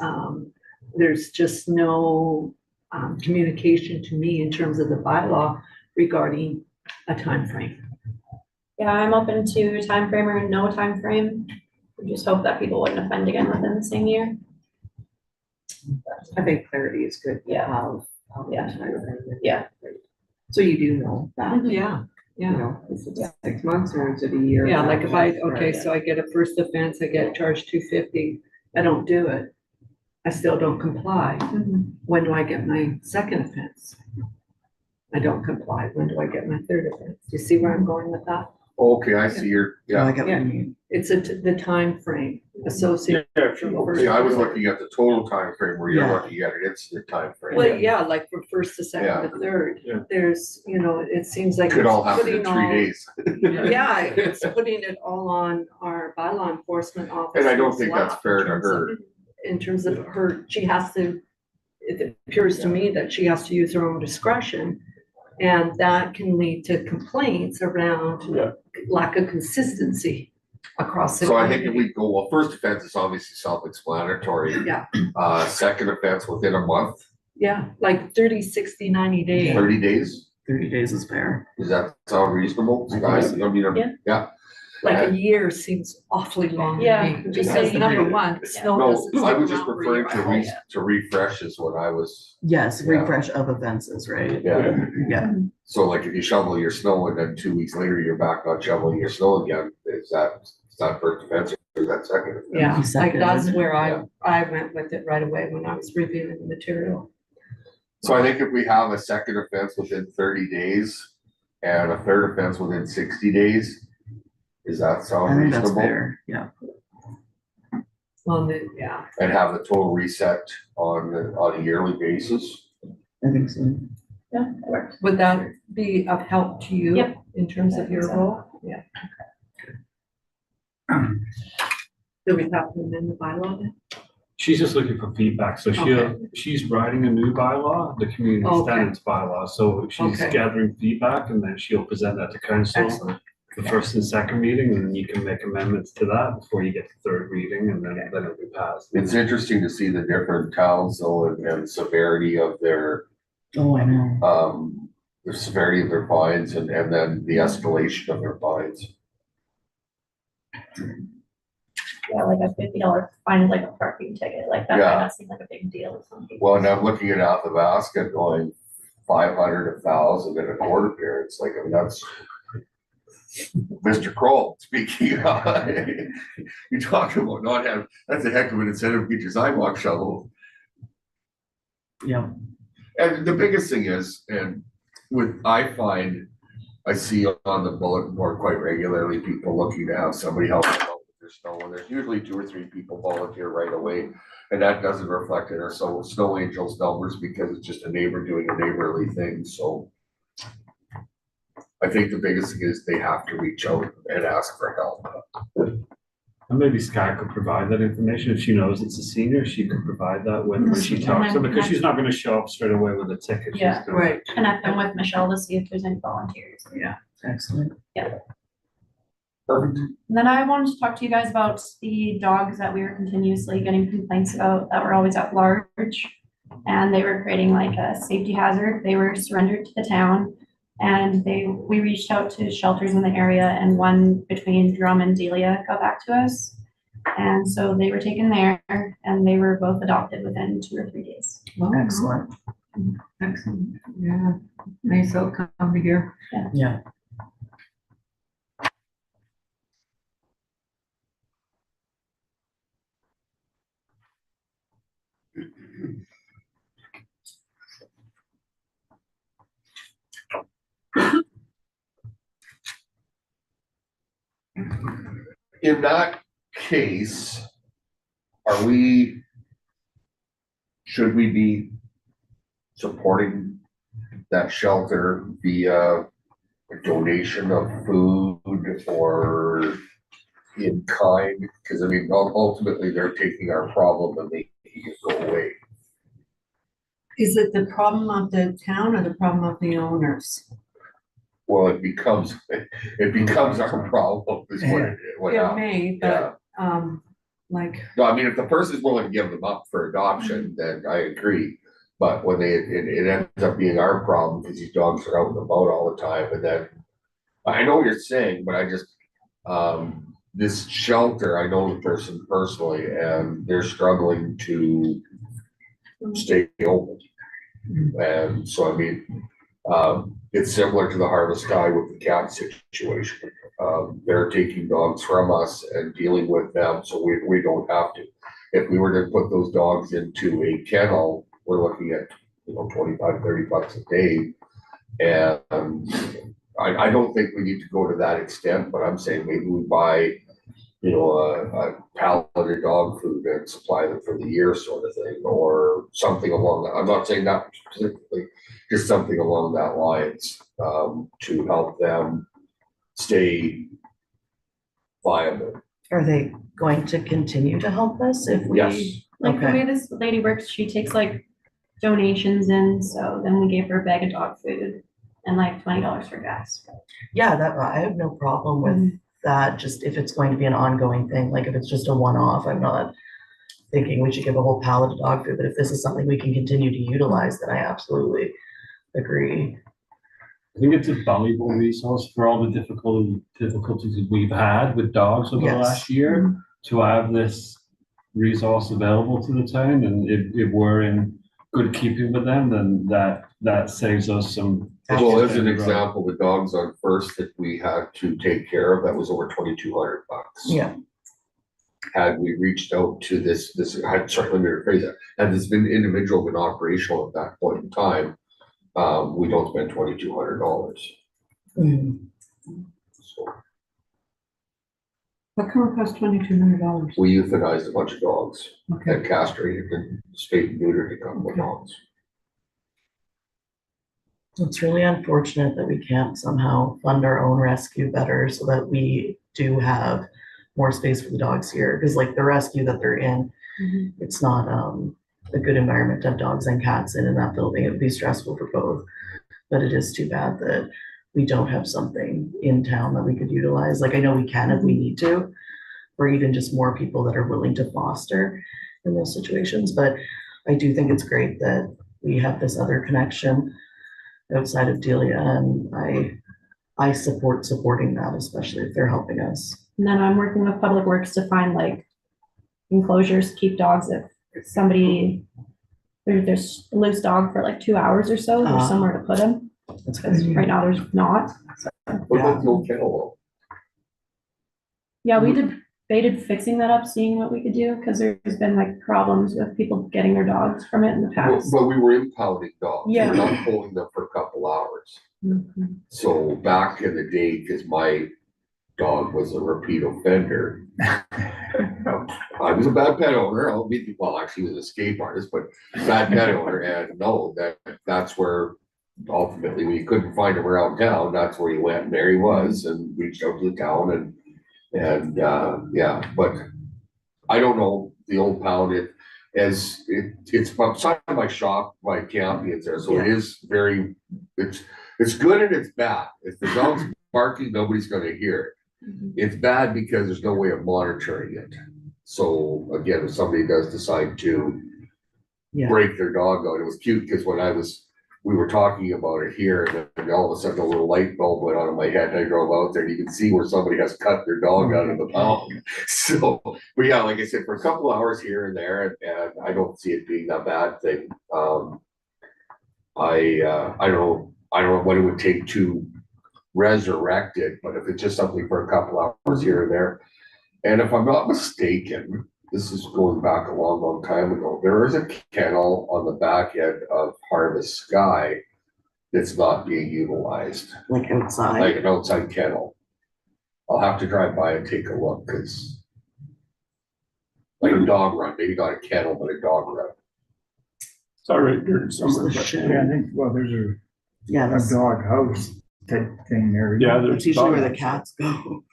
There's just no communication to me in terms of the bylaw regarding a time frame. Yeah, I'm open to time frame or no time frame. We just hope that people wouldn't offend again within the same year. I think clarity is good. Yeah. Yeah. Yeah. So you do know that, Yeah, you yeah. know, is it 6 months or is it a year? Yeah, like if so I get a first offense, I get charged $250. I don't do it. I still don't comply. When do I get my second offense? I don't comply. When do I get my third offense? Do you see where I'm going with that? Okay, I see your, Oh, I yeah. get what you mean. It's the time frame associated. with the first See, I was offense. looking at the total time frame where you're Yeah. looking at it, it's the time frame. Well, yeah, like from first to second to third, Yeah. there's, it seems like. Could all it's happen in putting 3 all- days. Yeah, it's putting it all on our bylaw enforcement officer. And I don't think that's fair to her. In terms of her, she has to, it appears to me that she has to use her own discretion. And that can lead to complaints around lack of consistency across the. So I think if we go, well, first offense is obviously self-explanatory. Yeah, Second offense within a month, yeah, like 30, 60, 90 days. 30 days, 30 days is fair. does that sound reasonable, guys? I mean, Yeah. yeah. Like a year seems awfully long to Yeah, me, just because saying- number one, snow No, doesn't. I stick was just around for a referring to year. to refresh is what I was, Yes, Yeah. refresh of offenses, right? yeah. Yeah. So like if you shovel your snow and then 2 weeks later you're back on shoveling your snow again, is that first offense or is that second offense? Yeah, like Second, that's isn't it? where Yeah. I went with it right away when I was reviewing the material. So I think if we have a second offense within 30 days and a third offense within 60 days, does that I sound think that's reasonable? fair, yeah. On the, yeah, And have the total reset on a yearly basis? I think so. Yeah, that works. would that be of help to you? Yep. In terms I of think your so. role? Yeah. Do we have to amend the bylaw then? She's just looking for feedback, so she's writing a new bylaw, the community Okay. standards bylaw, so she's Okay. gathering feedback and then she'll present that to council. Excellent. The first and second reading, and then you can make amendments to that before you get to third reading, and then it'll be passed. It's interesting to see the different towns though and severity of their, Oh, I know. the severity of their fines and then the escalation of their fines. Yeah, like a $50 fine is like a parking ticket, like that Yeah. might not seem like a big deal to some people. Well, and I'm looking at Athabasca going 500, 1,000 and a court appearance, like, I mean, that's Mr. Kroll speaking. You talk about not having, that's a heck of an incentive to get your sidewalk shoveled. Yeah. And the biggest thing is, and I find, I see on the bulletin board quite regularly, people looking to have somebody help them out with their snow, and there's usually 2 or 3 people volunteer right away. And that doesn't reflect in our snow angels numbers because it's just a neighbor doing a neighborly thing, so. I think the biggest thing is they have to reach out and ask for help. And maybe Sky could provide that information, if she knows it's a senior, she could provide that when she talks to them, because she's not gonna show up straight away with a ticket. She's Yeah. gonna- Right. Connect them with Michelle to see if there's any volunteers. Excellent. Perfect. And then I wanted to talk to you guys about the dogs that we were continuously getting complaints about that were always at large. And they were creating like a safety hazard. They were surrendered to the town. And we reached out to shelters in the area, and one between Drum and Delia got back to us. And so they were taken there and they were both adopted within 2 or 3 days. Excellent. Excellent, yeah, nice outcome to hear. Yeah. In that case, should we be supporting that shelter via a donation of food or in kind? Because I mean, ultimately, they're taking our problem and making it go away. Is it the problem of the town or the problem of the owners? Well, it becomes our problem is what It happens. may, Yeah. but, Like, No, I mean, if the person's willing to give them up for adoption, then I agree. But when it ends up being our problem because these dogs are out and about all the time, and then I know what you're saying, but I just, this shelter, I know the person personally, and they're struggling to stay open. And so, I mean, it's similar to the Harvest guy with the cat situation. They're taking dogs from us and dealing with them, so we don't have to. If we were to put those dogs into a kennel, we're looking at, you know, $25-30 a day. And I don't think we need to go to that extent, but I'm saying maybe we buy, you know, a pallet of dog food and supply them for the year sort of thing, or something along that. I'm not saying that specifically, just something along that lines, to help them stay viable. Are they going to continue to help us if we? Yes. Like the Okay. way this lady works, she takes like donations in, so then we gave her a bag of dog food and like $20 for gas. Yeah, that, I have no problem with that, just if it's going to be an ongoing thing, like if it's just a one-off, I'm not thinking we should give a whole pallet of dog food, but if this is something we can continue to utilize, then I absolutely agree. I think it's a valuable resource for all the difficulties that we've had with dogs over the Yes. last year, to have this resource available to the town, and if we're in good keeping with them, then that saves us some. Well, as issues an down the road. example, the dogs on First that we had to take care of, that was over $2,200. Yeah, Had we reached out to this, sorry, let me rephrase that, had this been individual been operational at that point in time, we don't spend $2,200. Mhm. So what come across $2,200? we euthanized a bunch of dogs Okay, and castrated and spayed and neutered a couple of dogs. It's really unfortunate that we can't somehow fund our own rescue better so that we do have more space for the dogs here, because like the rescue that they're in, it's not a good environment to have dogs and cats in that building. It would be stressful for both. But it is too bad that we don't have something in town that we could utilize. Like I know we can if we need to, or even just more people that are willing to foster in those situations. But I do think it's great that we have this other connection outside of Delia, and I support supporting that, especially if they're helping us. And then I'm working with Public Works to find like enclosures to keep dogs if somebody, there's a loose dog for like 2 hours or so, there's somewhere to put them. That's Because good. right now there's not. What about the old kennel? Yeah, we debated fixing that up, seeing what we could do, because there's been like problems with people getting their dogs from it in the past. But we were impounding dogs. We Yeah. were not holding them for a couple hours. Mhm. So back in the day, because my dog was a repeat offender. I was a bad pet owner. Well, actually, he was an escape artist, but bad pet owner. And no, that's where ultimately we couldn't find him around town. That's where he went. And there he was, and reached out to the town and yeah. But I don't know the old pound. It's beside my shop, my Campions there. So it is very. It's good and it's bad. If the dog's barking, nobody's going to hear it. It's bad because there's no way of monitoring it. So again, if somebody does decide to break their dog out, it was cute because when we were talking about it here, and then all of a sudden a little light bulb went on in my head, and I drove out there, and you can see where somebody has cut their dog out of the pound. So, but yeah, like I said, for a couple of hours here and there, and I don't see it being a bad thing. I don't know what it would take to resurrect it, but if it's just something for a couple hours here and there. And if I'm not mistaken, this is going back a long time ago, there is a kennel on the back end of Harvest Sky that's not being utilized, Like outside. like an outside kennel. I'll have to drive by and take a look, because like a dog run, maybe not a kennel, but a dog run. It's all right there somewhere, Just the but shed. Yeah, I think, well, there's a that's dog house type thing there. yeah, it's there's. usually where the dogs. cats go.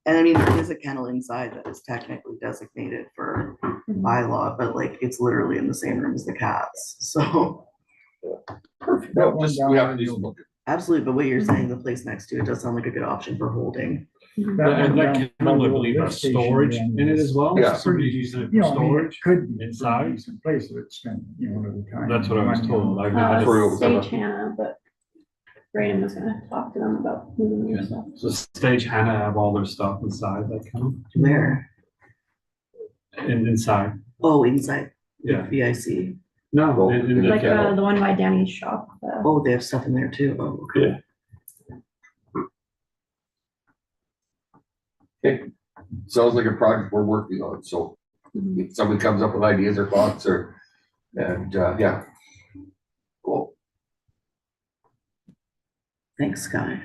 And I mean, there is a kennel inside that is technically designated for bylaw, but like it's literally in the same room as the cats. So Perfect. That No, one just, down we have there, to do you'll- some looking. absolutely, but what you're saying, the place next to it does sound like a good option for holding. And that down can, by I the old believe, lift have station storage again in it is- as well. Yeah. Somebody's using it You for know, I mean, it storage. could be. inside. a decent place that spent, another time. That's what I was money told. on. I've never Sorry, what was that? Stage Hannah, but Brayden was gonna talk to them about moving their stuff. So Stage Hanna have all their stuff inside that kind Where? of, inside, Oh, inside, yeah. VIC. No, Oh, in the Like, Yeah. the one by Danny's shop, Oh, they have stuff in there too. Oh, okay. Sounds like a project we're working on, so if somebody comes up with ideas or thoughts yeah. Cool. Thanks, Sky.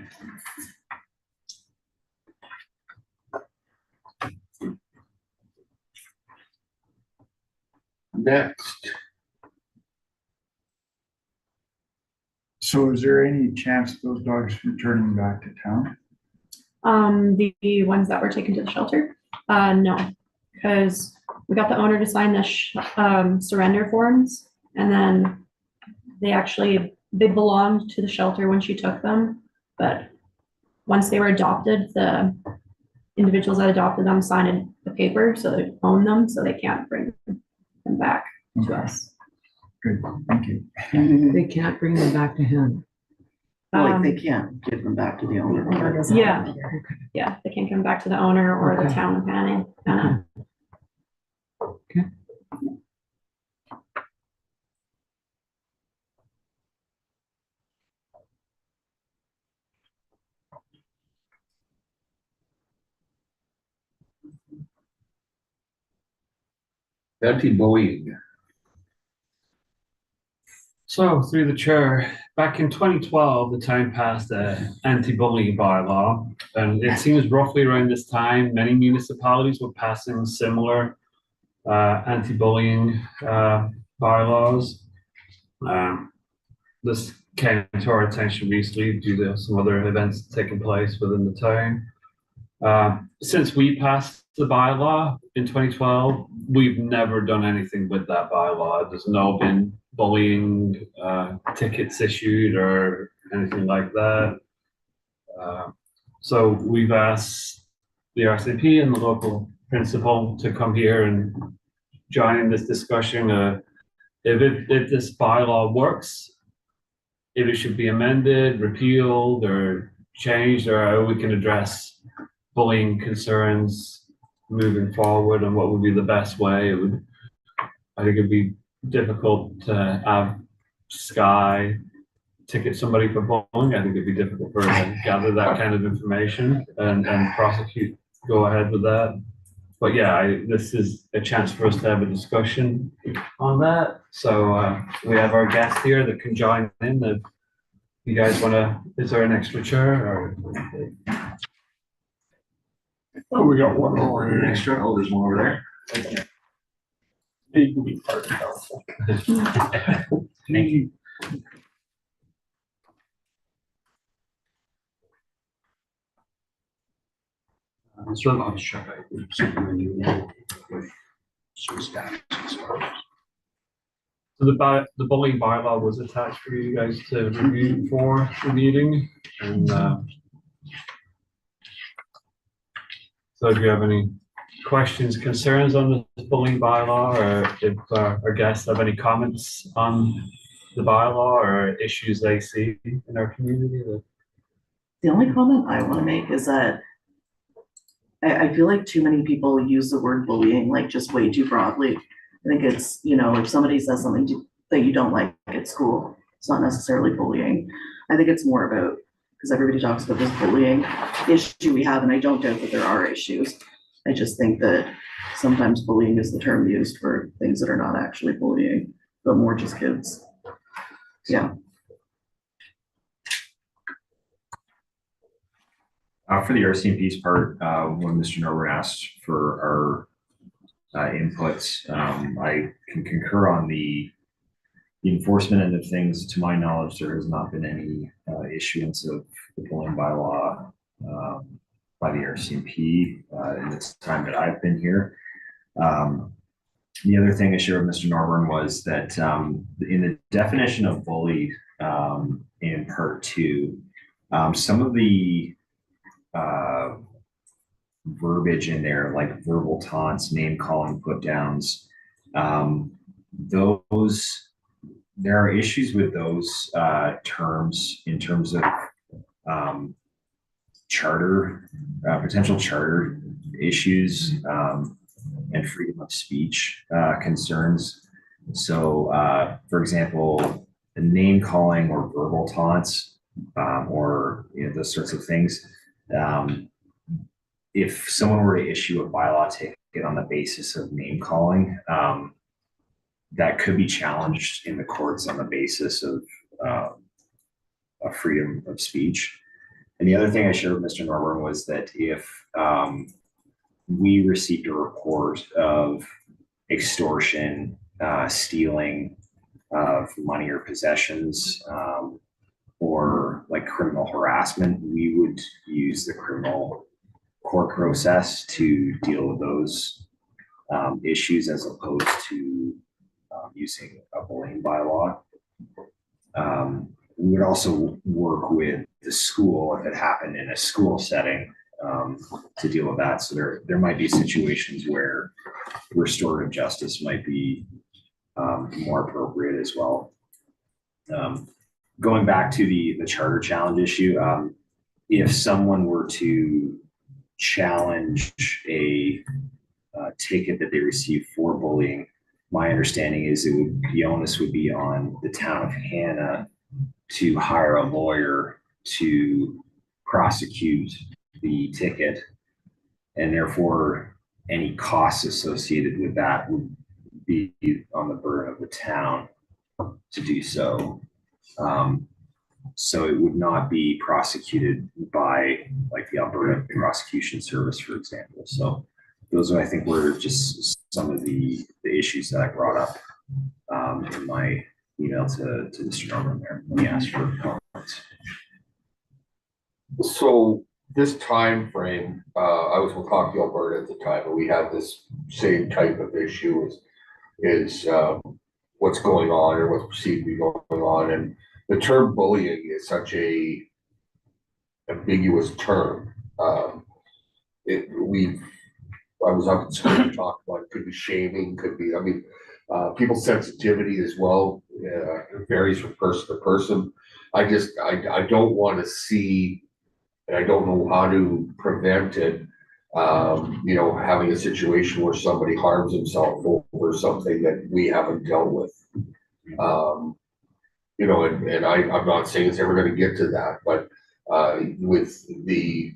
Next, So is there any chance of those dogs returning back to town? the ones that were taken to the shelter, no. Because we got the owner to sign the surrender forms, and then they belonged to the shelter when she took them, but once they were adopted, the individuals that adopted them signed the paper, so they own them, so they can't bring them back to Okay, us. good, thank you. They can't bring them back to him. Like they can't give them back to the owner. Yeah, yeah, they can't come back to the owner or the Okay. town of Hanna. anti-bullying. So through the chair, back in 2012, the town passed a anti-bullying bylaw, and it seems roughly around this time, many municipalities were passing similar anti-bullying bylaws. This came to our attention recently due to some other events taking place within the town. Since we passed the bylaw in 2012, we've never done anything with that bylaw. There's no been bullying tickets issued or anything like that. So we've asked the RCP and the local principal to come here and join in this discussion. If this bylaw works, if it should be amended, repealed, or changed, or how we can address bullying concerns moving forward, and what would be the best way. I think it'd be difficult to have Sky ticket somebody for bullying. I think it'd be difficult for her to gather that kind of information and prosecute, go ahead with that. But yeah, this is a chance for us to have a discussion on that. So we have our guest here that can join in. If you guys wanna, is there an extra chair or? Oh, we got one over An here. extra, oh, there's one over there. He can be part of the council. Thank you. So the bullying bylaw was attached for you guys to review before the meeting, and so if you have any questions, concerns on the bullying bylaw, or if our guests have any comments on the bylaw or issues they see in our community that. The only comment I want to make is that I feel like too many people use the word bullying like just way too broadly. I think it's, if somebody says something that you don't like at school, it's not necessarily bullying. I think it's more about, because everybody talks about this bullying issue we have, and I don't doubt that there are issues. I just think that sometimes bullying is the term used for things that are not actually bullying, but more just kids. Yeah. For the RCMP's part, when Mr. Norwood asked for our inputs, I can concur on the enforcement end of things. To my knowledge, there has not been any issuance of the bullying bylaw by the RCMP in this time that I've been here. The other thing I shared with Mr. Norburn was that in the definition of bully in part 2, some of the verbiage in there, like verbal taunts, name calling, put downs. Those, there are issues with those terms in terms of charter, potential charter issues, and freedom of speech concerns. So, for example, the name calling or verbal taunts, or those sorts of things. If someone were to issue a bylaw ticket on the basis of name calling, that could be challenged in the courts on the basis of a freedom of speech. And the other thing I shared with Mr. Norburn was that if we received a report of extortion, stealing of money or possessions, or like criminal harassment, we would use the criminal court process to deal with those issues as opposed to using a bullying bylaw. We would also work with the school if it happened in a school setting to deal with that. So there might be situations where restorative justice might be more appropriate as well. Going back to the charter challenge issue, if someone were to challenge a ticket that they received for bullying, my understanding is the onus would be on the town of Hanna to hire a lawyer to prosecute the ticket, and therefore any costs associated with that would be on the burden of the town to do so. So it would not be prosecuted by like the Alberta Prosecution Service, for example. So those I think were just some of the issues that I brought up in my email to Mr. Norman there when he asked for comments. So this time frame, I was with Hockey Alberta at the time, and we have this same type of issue is what's going on or what's perceived to be going on. And the term bullying is such a ambiguous term. I was up at school and talked about it, could be shaming, could be, people's sensitivity as well, it varies from person to person. I don't want to see, and I don't know how to prevent it, having a situation where somebody harms himself over something that we haven't dealt with. And I'm not saying it's ever going to get to that, but with the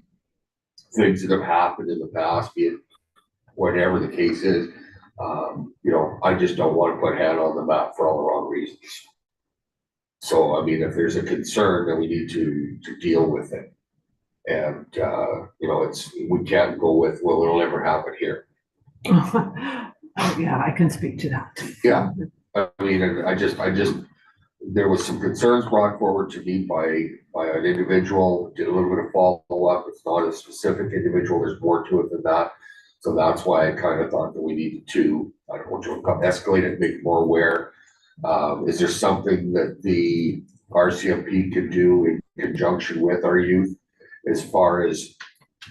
things that have happened in the past, be it whatever the case is, I just don't want to put Hanna on the map for all the wrong reasons. So, if there's a concern, then we need to deal with it. And, we can't go with, well, it'll never happen here. Yeah, I can speak to that. Yeah, and there was some concerns brought forward to me by an individual, did a little bit of follow-up. It's not a specific individual, there's more to it than that. So that's why I kind of thought that we needed to, I don't know, escalate it, make it more aware. Is there something that the RCMP can do in conjunction with our youth as far as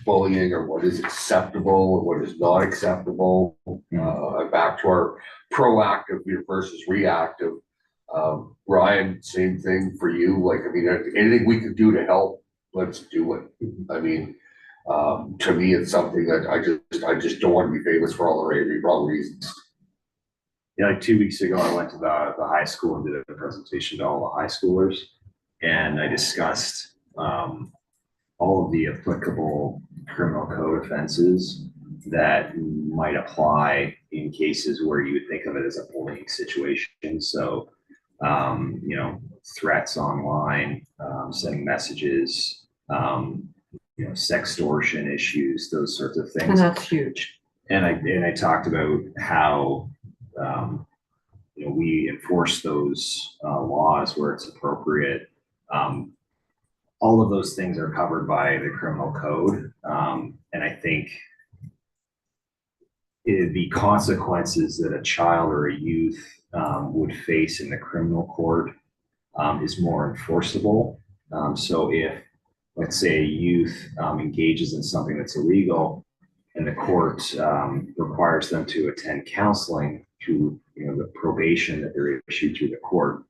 bullying, or what is acceptable and what is not acceptable? Back to our proactive versus reactive. Ryan, same thing for you. Anything we can do to help, let's do it. To me, it's something that I just don't want to be famous for all the wrong reasons. Yeah, like 2 weeks ago, I went to the high school and did a presentation to all the high schoolers, and I discussed all of the applicable criminal code offenses that might apply in cases where you would think of it as a bullying situation. So, threats online, sending messages, sextortion issues, those sorts of things. And that's huge. And I talked about how we enforce those laws where it's appropriate. All of those things are covered by the criminal code, and I think the consequences that a child or a youth would face in the criminal court is more enforceable. So if, let's say, a youth engages in something that's illegal, and the court requires them to attend counseling through, the probation that they're issued through the court.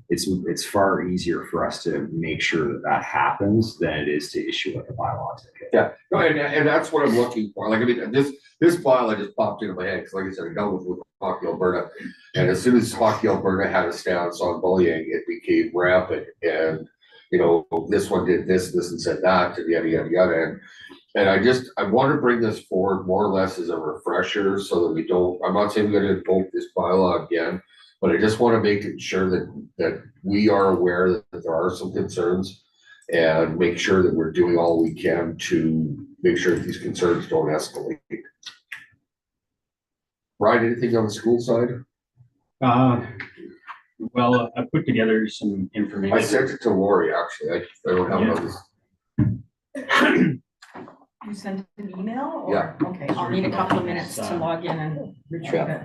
It's far easier for us to make sure that that happens than it is to issue like a bylaw ticket. Yeah, no, and that's what I'm looking for. Like, I mean, this bylaw just popped into my head, because like I said, I dealt with Hockey Alberta. And as soon as Hockey Alberta had a stance on bullying, it became rampant. And, this one did this and said that, and yada, yada, yada. And I want to bring this forward more or less as a refresher, so that we don't, I'm not saying we're gonna invoke this bylaw again, but I just want to make it sure that we are aware that there are some concerns, and make sure that we're doing all we can to make sure that these concerns don't escalate. Brian, anything on the school side? Well, I put together some information. I sent it to Lori, actually. I don't have it on this. You sent an email or? Yeah. Okay, I'll need a couple of minutes to log in and retrieve it.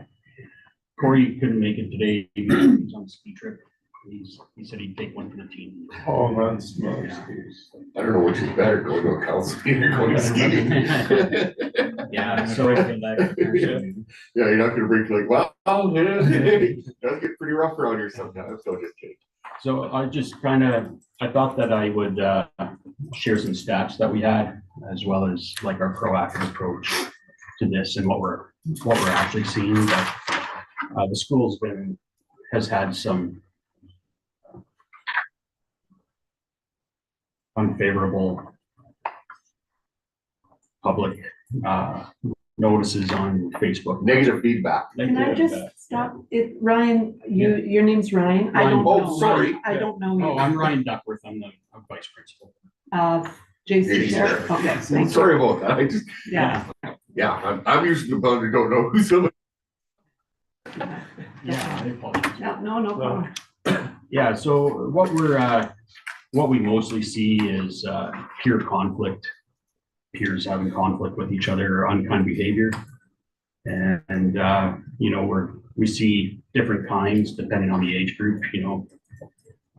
Corey couldn't make it today. He's on a ski trip. He said he'd take one for the team. Oh, that's nice. I don't know which is better, going to a council meeting or going to skiing. Yeah, sorry for that. Yeah, you're not gonna bring like, well, it does get pretty rough around here sometimes, so just kidding. So I thought that I would share some stats that we had, as well as like our proactive approach to this and what we're actually seeing. But the school's has had some unfavorable public notices on Facebook. Negative feedback. Can I just stop it, Ryan, your name's Ryan? I don't Oh, know. sorry. I don't know Oh, you. I'm Ryan Duckworth. I'm the vice principal. JC JC Sheriff, Sheriff. okay, thank you. Sorry about that. I just, Yeah. I'm usually the one who don't know who somebody. Yeah, I apologize. No problem. Yeah, so what we mostly see is peer conflict, peers having conflict with each other, or unkind behavior. And we see different kinds depending on the age group,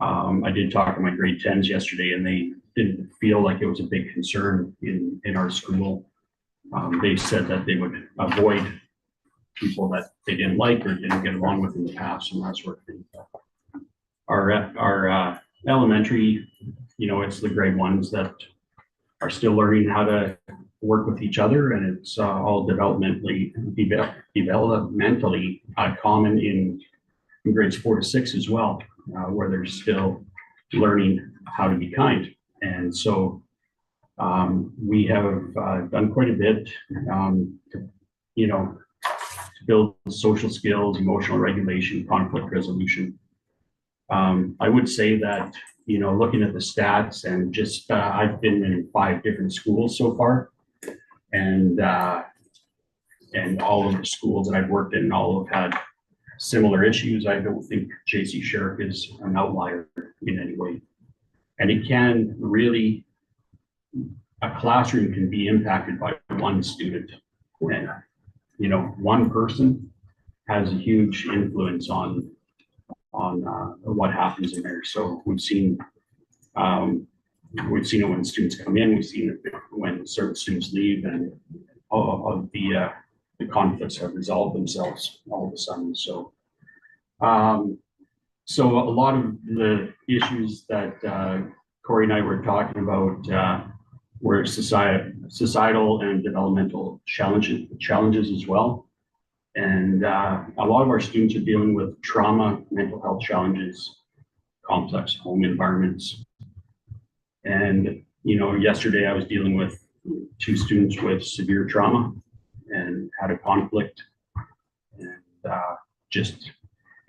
I did talk to my grade 10s yesterday, and they didn't feel like it was a big concern in our school. They said that they would avoid people that they didn't like or didn't get along with in the past and that sort of thing. Our elementary, it's the grade ones that are still learning how to work with each other, and it's all developmentally common in grades 4 to 6 as well, where they're still learning how to be kind. And so we have done quite a bit to build social skills, emotional regulation, conflict resolution. I would say that, looking at the stats and just, I've been in 5 different schools so far, and all of the schools that I've worked in all have had similar issues. I don't think JC Sheriff is an outlier in any way. And it can really, a classroom can be impacted by one student. And, one person has a huge influence on what happens in there. So we've seen it when students come in, we've seen it when certain students leave, and all of the conflicts have resolved themselves all of a sudden. So, so a lot of the issues that Corey and I were talking about were societal and developmental challenges as well. And a lot of our students are dealing with trauma, mental health challenges, complex home environments. And, yesterday I was dealing with 2 students with severe trauma and had a conflict. And just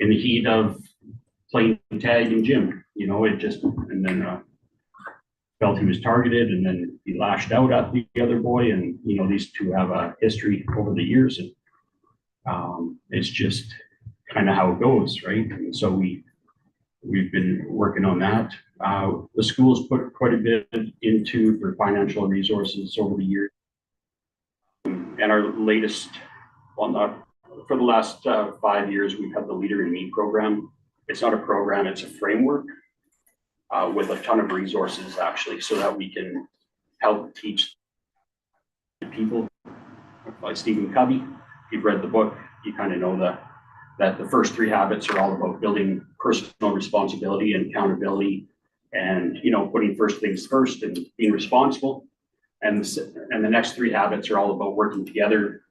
in the heat of playing tag in gym, and then felt he was targeted, and then he lashed out at the other boy. And, these 2 have a history over the years, and it's just kind of how it goes, right? And so we've been working on that. The school's put quite a bit into for financial resources over the years. And our latest, not for the last 5 years, we've had the Leader in Me program. It's not a program, it's a framework with a ton of resources, actually, so that we can help teach people by Stephen Covey. If you've read the book, you kind of know that the first 3 habits are all about building personal responsibility and accountability and, putting first things first and being responsible. And the next 3 habits are all about working together.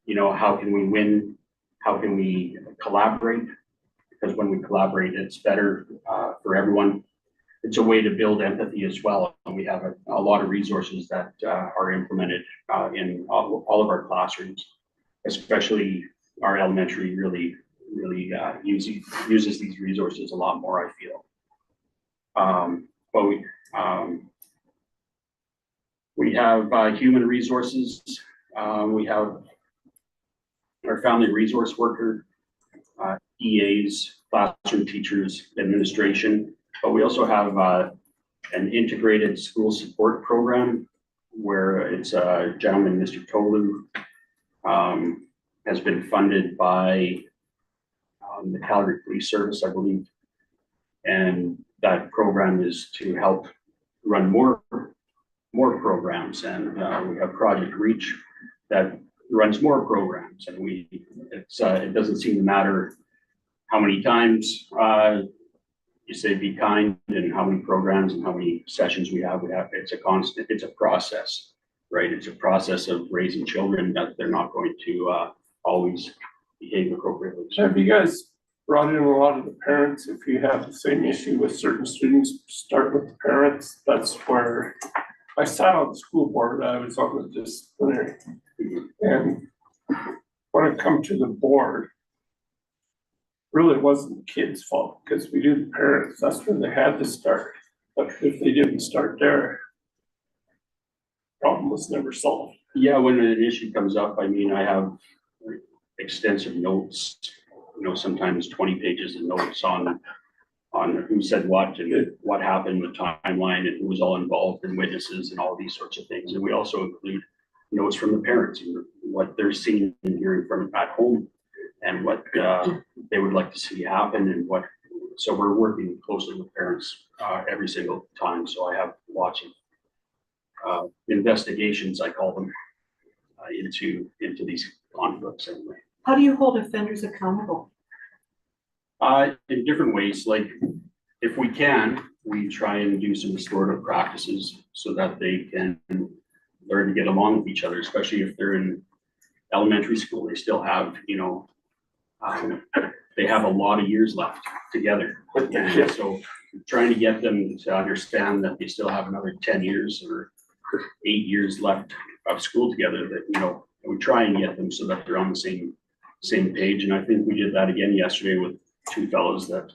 How can we win? How can we collaborate? Because when we collaborate, it's better for everyone. It's a way to build empathy as well. And we have a lot of resources that are implemented in all of our classrooms, especially our elementary really uses these resources a lot more, I feel. But we have human resources. We have our family resource worker, EAs, classroom teachers, administration. But we also have an integrated school support program where it's a gentleman, Mr. Tolu, has been funded by the Calgary Police Service, I believe. And that program is to help run more programs. And we have Project Reach that runs more programs. And it doesn't seem to matter how many times you say be kind and how many programs and how many sessions we have. It's a process, right? It's a process of raising children that they're not going to always behave appropriately. So have you guys brought in a lot of the parents? If you have the same issue with certain students, start with the parents. That's where I sat on the school board. I was on the disciplinary. And when it come to the board, really it wasn't the kids' fault because we do the parents. That's where they had to start. But if they didn't start there, problem was never solved. Yeah, when an issue comes up, I mean, I have extensive notes, sometimes 20 pages of notes on who said what and what happened, the timeline, and who was all involved, and witnesses and all these sorts of things. And we also include notes from the parents and what they're seeing and hearing from at home and what they would like to see happen and so we're working closely with parents every single time. So I have lots of investigations, I call them, into these conflicts anyway. How do you hold offenders accountable? In different ways, like if we can, we try and do some restorative practices so that they can learn to get along with each other, especially if they're in elementary school. They still have, they have a lot of years left together. And so trying to get them to understand that they still have another 10 years or 8 years left of school together, that, we try and get them so that they're on the same page. And I think we did that again yesterday with 2 fellows that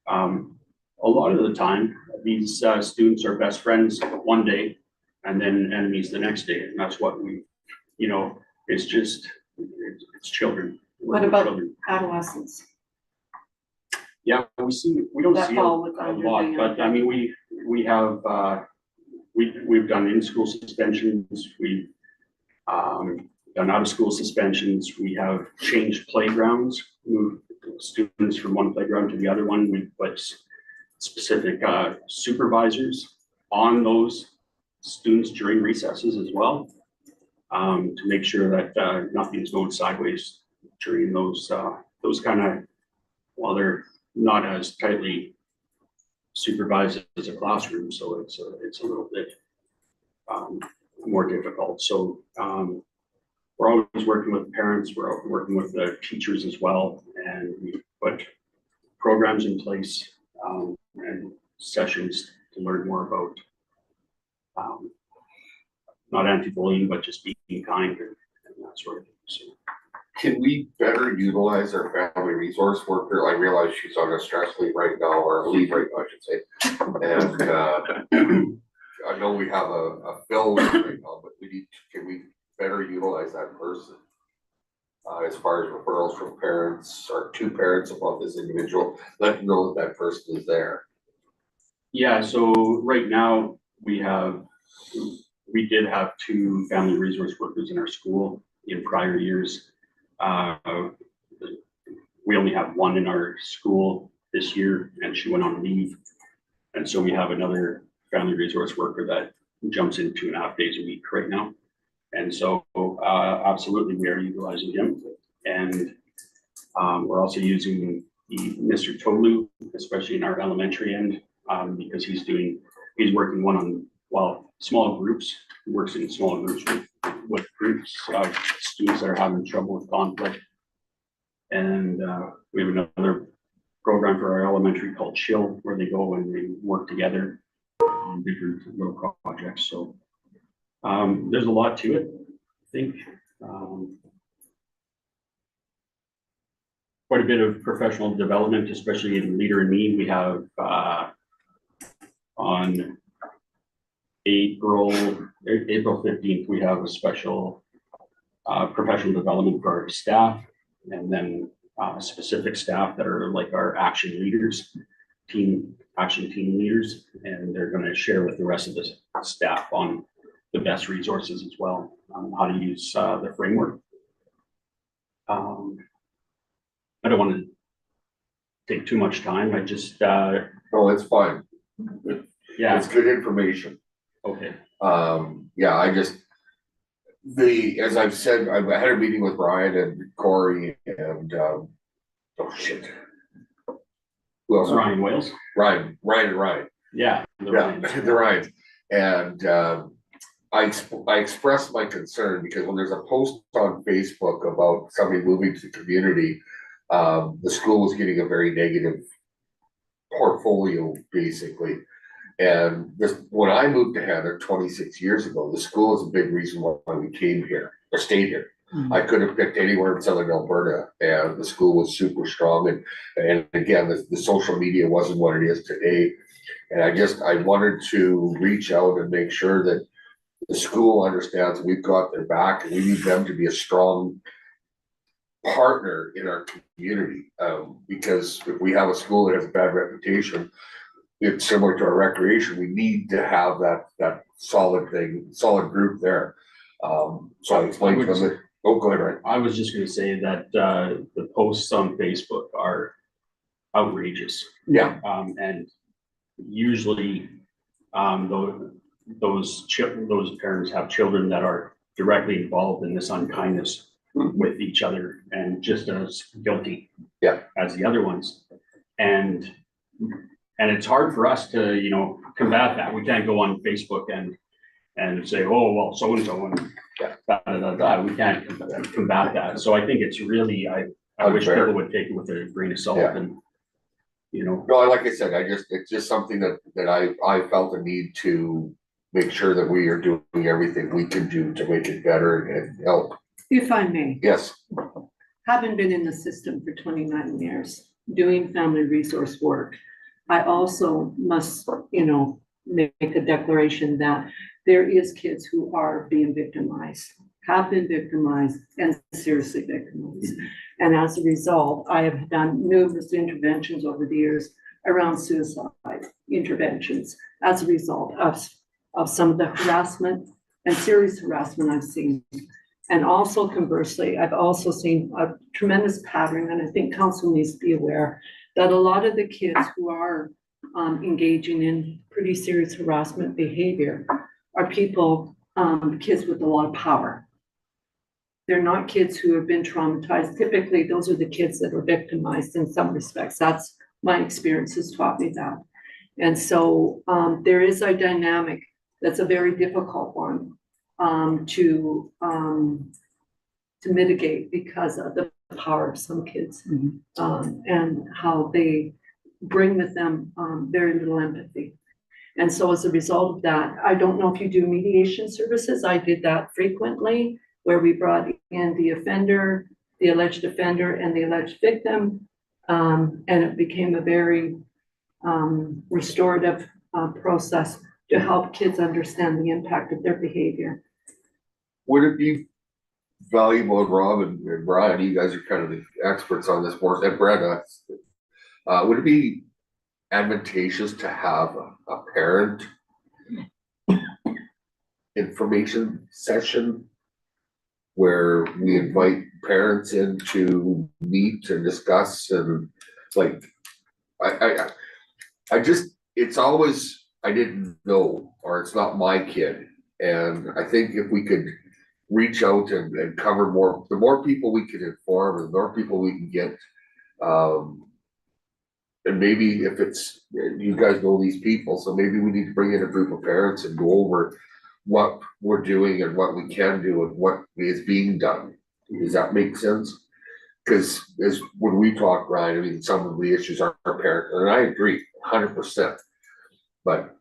a lot of the time these students are best friends one day and then enemies the next day. And that's what it's just, it's children. What about adolescents? Yeah, we don't That see fall a within your lot, thing, but I mean, we have, we've done in-school suspensions, we've done out-of-school suspensions, we have changed playgrounds, moved students from one playground to the other one. We put specific supervisors on those students during recesses as well, to make sure that nothing's going sideways during those kind of, while they're not as tightly supervised as a classroom, so it's a little bit more difficult. So we're always working with parents, we're working with the teachers as well, and we put programs in place and sessions to learn more about not anti-bullying, but just being kind and that sort of thing. So. Can we better utilize our family resource worker? I realize she's on a stress leave right now, or leave right now, I should say. And I know we have a fill right now, but can we better utilize that person? As far as referrals from parents or to parents about this individual, let them know that person is there. Yeah, so right now we did have 2 family resource workers in our school in prior years. We only have 1 in our school this year, and she went on leave. And so we have another family resource worker that jumps in 2.5 days a week right now. And so absolutely, we are utilizing him. And we're also using Mr. Tolu, especially in our elementary end, because he's working small groups. He works in small groups with groups of students that are having trouble with conflict. And we have another program for our elementary called Chill, where they go and they work together on different little projects. So there's a lot to it, I think. Quite a bit of professional development, especially in Leader in Me. We have on April 15th, we have a special professional development for our staff, and then specific staff that are like our action leaders, action team leaders, and they're going to share with the rest of the staff on the best resources as well, on how to use the framework. I don't want to take too much time. I just, No, it's fine. yeah, It's good information. okay. Yeah, as I've said, I had a meeting with Ryan and Corey and, oh shit. Who else? Ryan Wales? Ryan and Ryan. Yeah. Yeah, the Ryans. And, I expressed my concern because when there's a post on Facebook about somebody moving to the community, the school was getting a very negative portfolio, basically. And when I moved to Hanna 26 years ago, the school is a big reason why we came here or stayed here. I could have picked anywhere in Southern Alberta, and the school was super strong. And again, the social media wasn't what it is today. And I wanted to reach out and make sure that the school understands we've got their back, and we need them to be a strong partner in our community. Because if we have a school that has a bad reputation, it's similar to our recreation, we need to have that solid group there. So I explained to them that, oh, go ahead, Ryan. I was just going to say that the posts on Facebook are outrageous. Yeah. And usually those parents have children that are directly involved in this unkindness with each other and just as guilty as the other ones. And it's hard for us to, combat that. We can't go on Facebook and say, oh, well, so-and-so and we can't combat that. So I think it's really, I wish people would take it with a grain of salt and, No, like I said, it's just something that I felt a need to make sure that we are doing everything we can do to make it better and help. If I may. Yes. Having been in the system for 29 years, doing family resource work, I also must, make a declaration that there is kids who are being victimized, have been victimized, and seriously victimized. And as a result, I have done numerous interventions over the years around suicide interventions as a result of some of the harassment and serious harassment I've seen. And also conversely, I've also seen a tremendous pattern, and I think council needs to be aware that a lot of the kids who are engaging in pretty serious harassment behavior are kids with a lot of power. They're not kids who have been traumatized. Typically, those are the kids that are victimized in some respects. That's my experience has taught me that. And so there is a dynamic that's a very difficult one to mitigate because of the power of some kids and how they bring with them very little empathy. And so as a result of that, I don't know if you do mediation services. I did that frequently, where we brought in the offender, the alleged offender, and the alleged victim. And it became a very restorative process to help kids understand the impact of their behavior. Would it be valuable, Rob and Brian, you guys are kind of the experts on this more, and Brenda, would it be advantageous to have a parent information session where we invite parents in to meet and discuss and like, it's always, I didn't know, or it's not my kid. And I think if we could reach out and cover more, the more people we can inform, and the more people we can get. And maybe if it's, you guys know these people, so maybe we need to bring in a group of parents and go over what we're doing and what we can do and what is being done. Does that make sense? Cause as when we talk, Ryan, I mean, some of the issues are apparent, and I agree 100%. But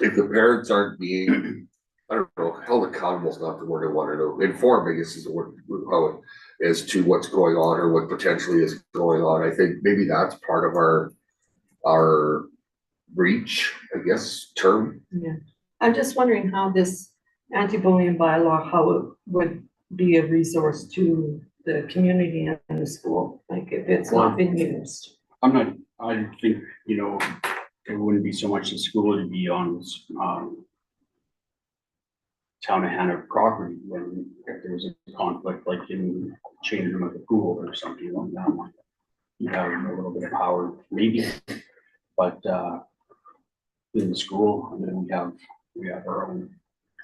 if the parents aren't being, I don't know, held accountable is not the word I want to know. Informed, I guess, is the word, how it, as to what's going on or what potentially is going on. I think maybe that's part of our reach, I guess, term. Yeah, I'm just wondering how this anti-bullying bylaw, how it would be a resource to the community and the school, like if it's not been used. I think, you know, it wouldn't be so much the school, it'd be on, town of Hanna property when if there was a conflict, like in changing them at the pool or something along that line. You have a little bit of power, maybe, but, in the school, and then we have our own.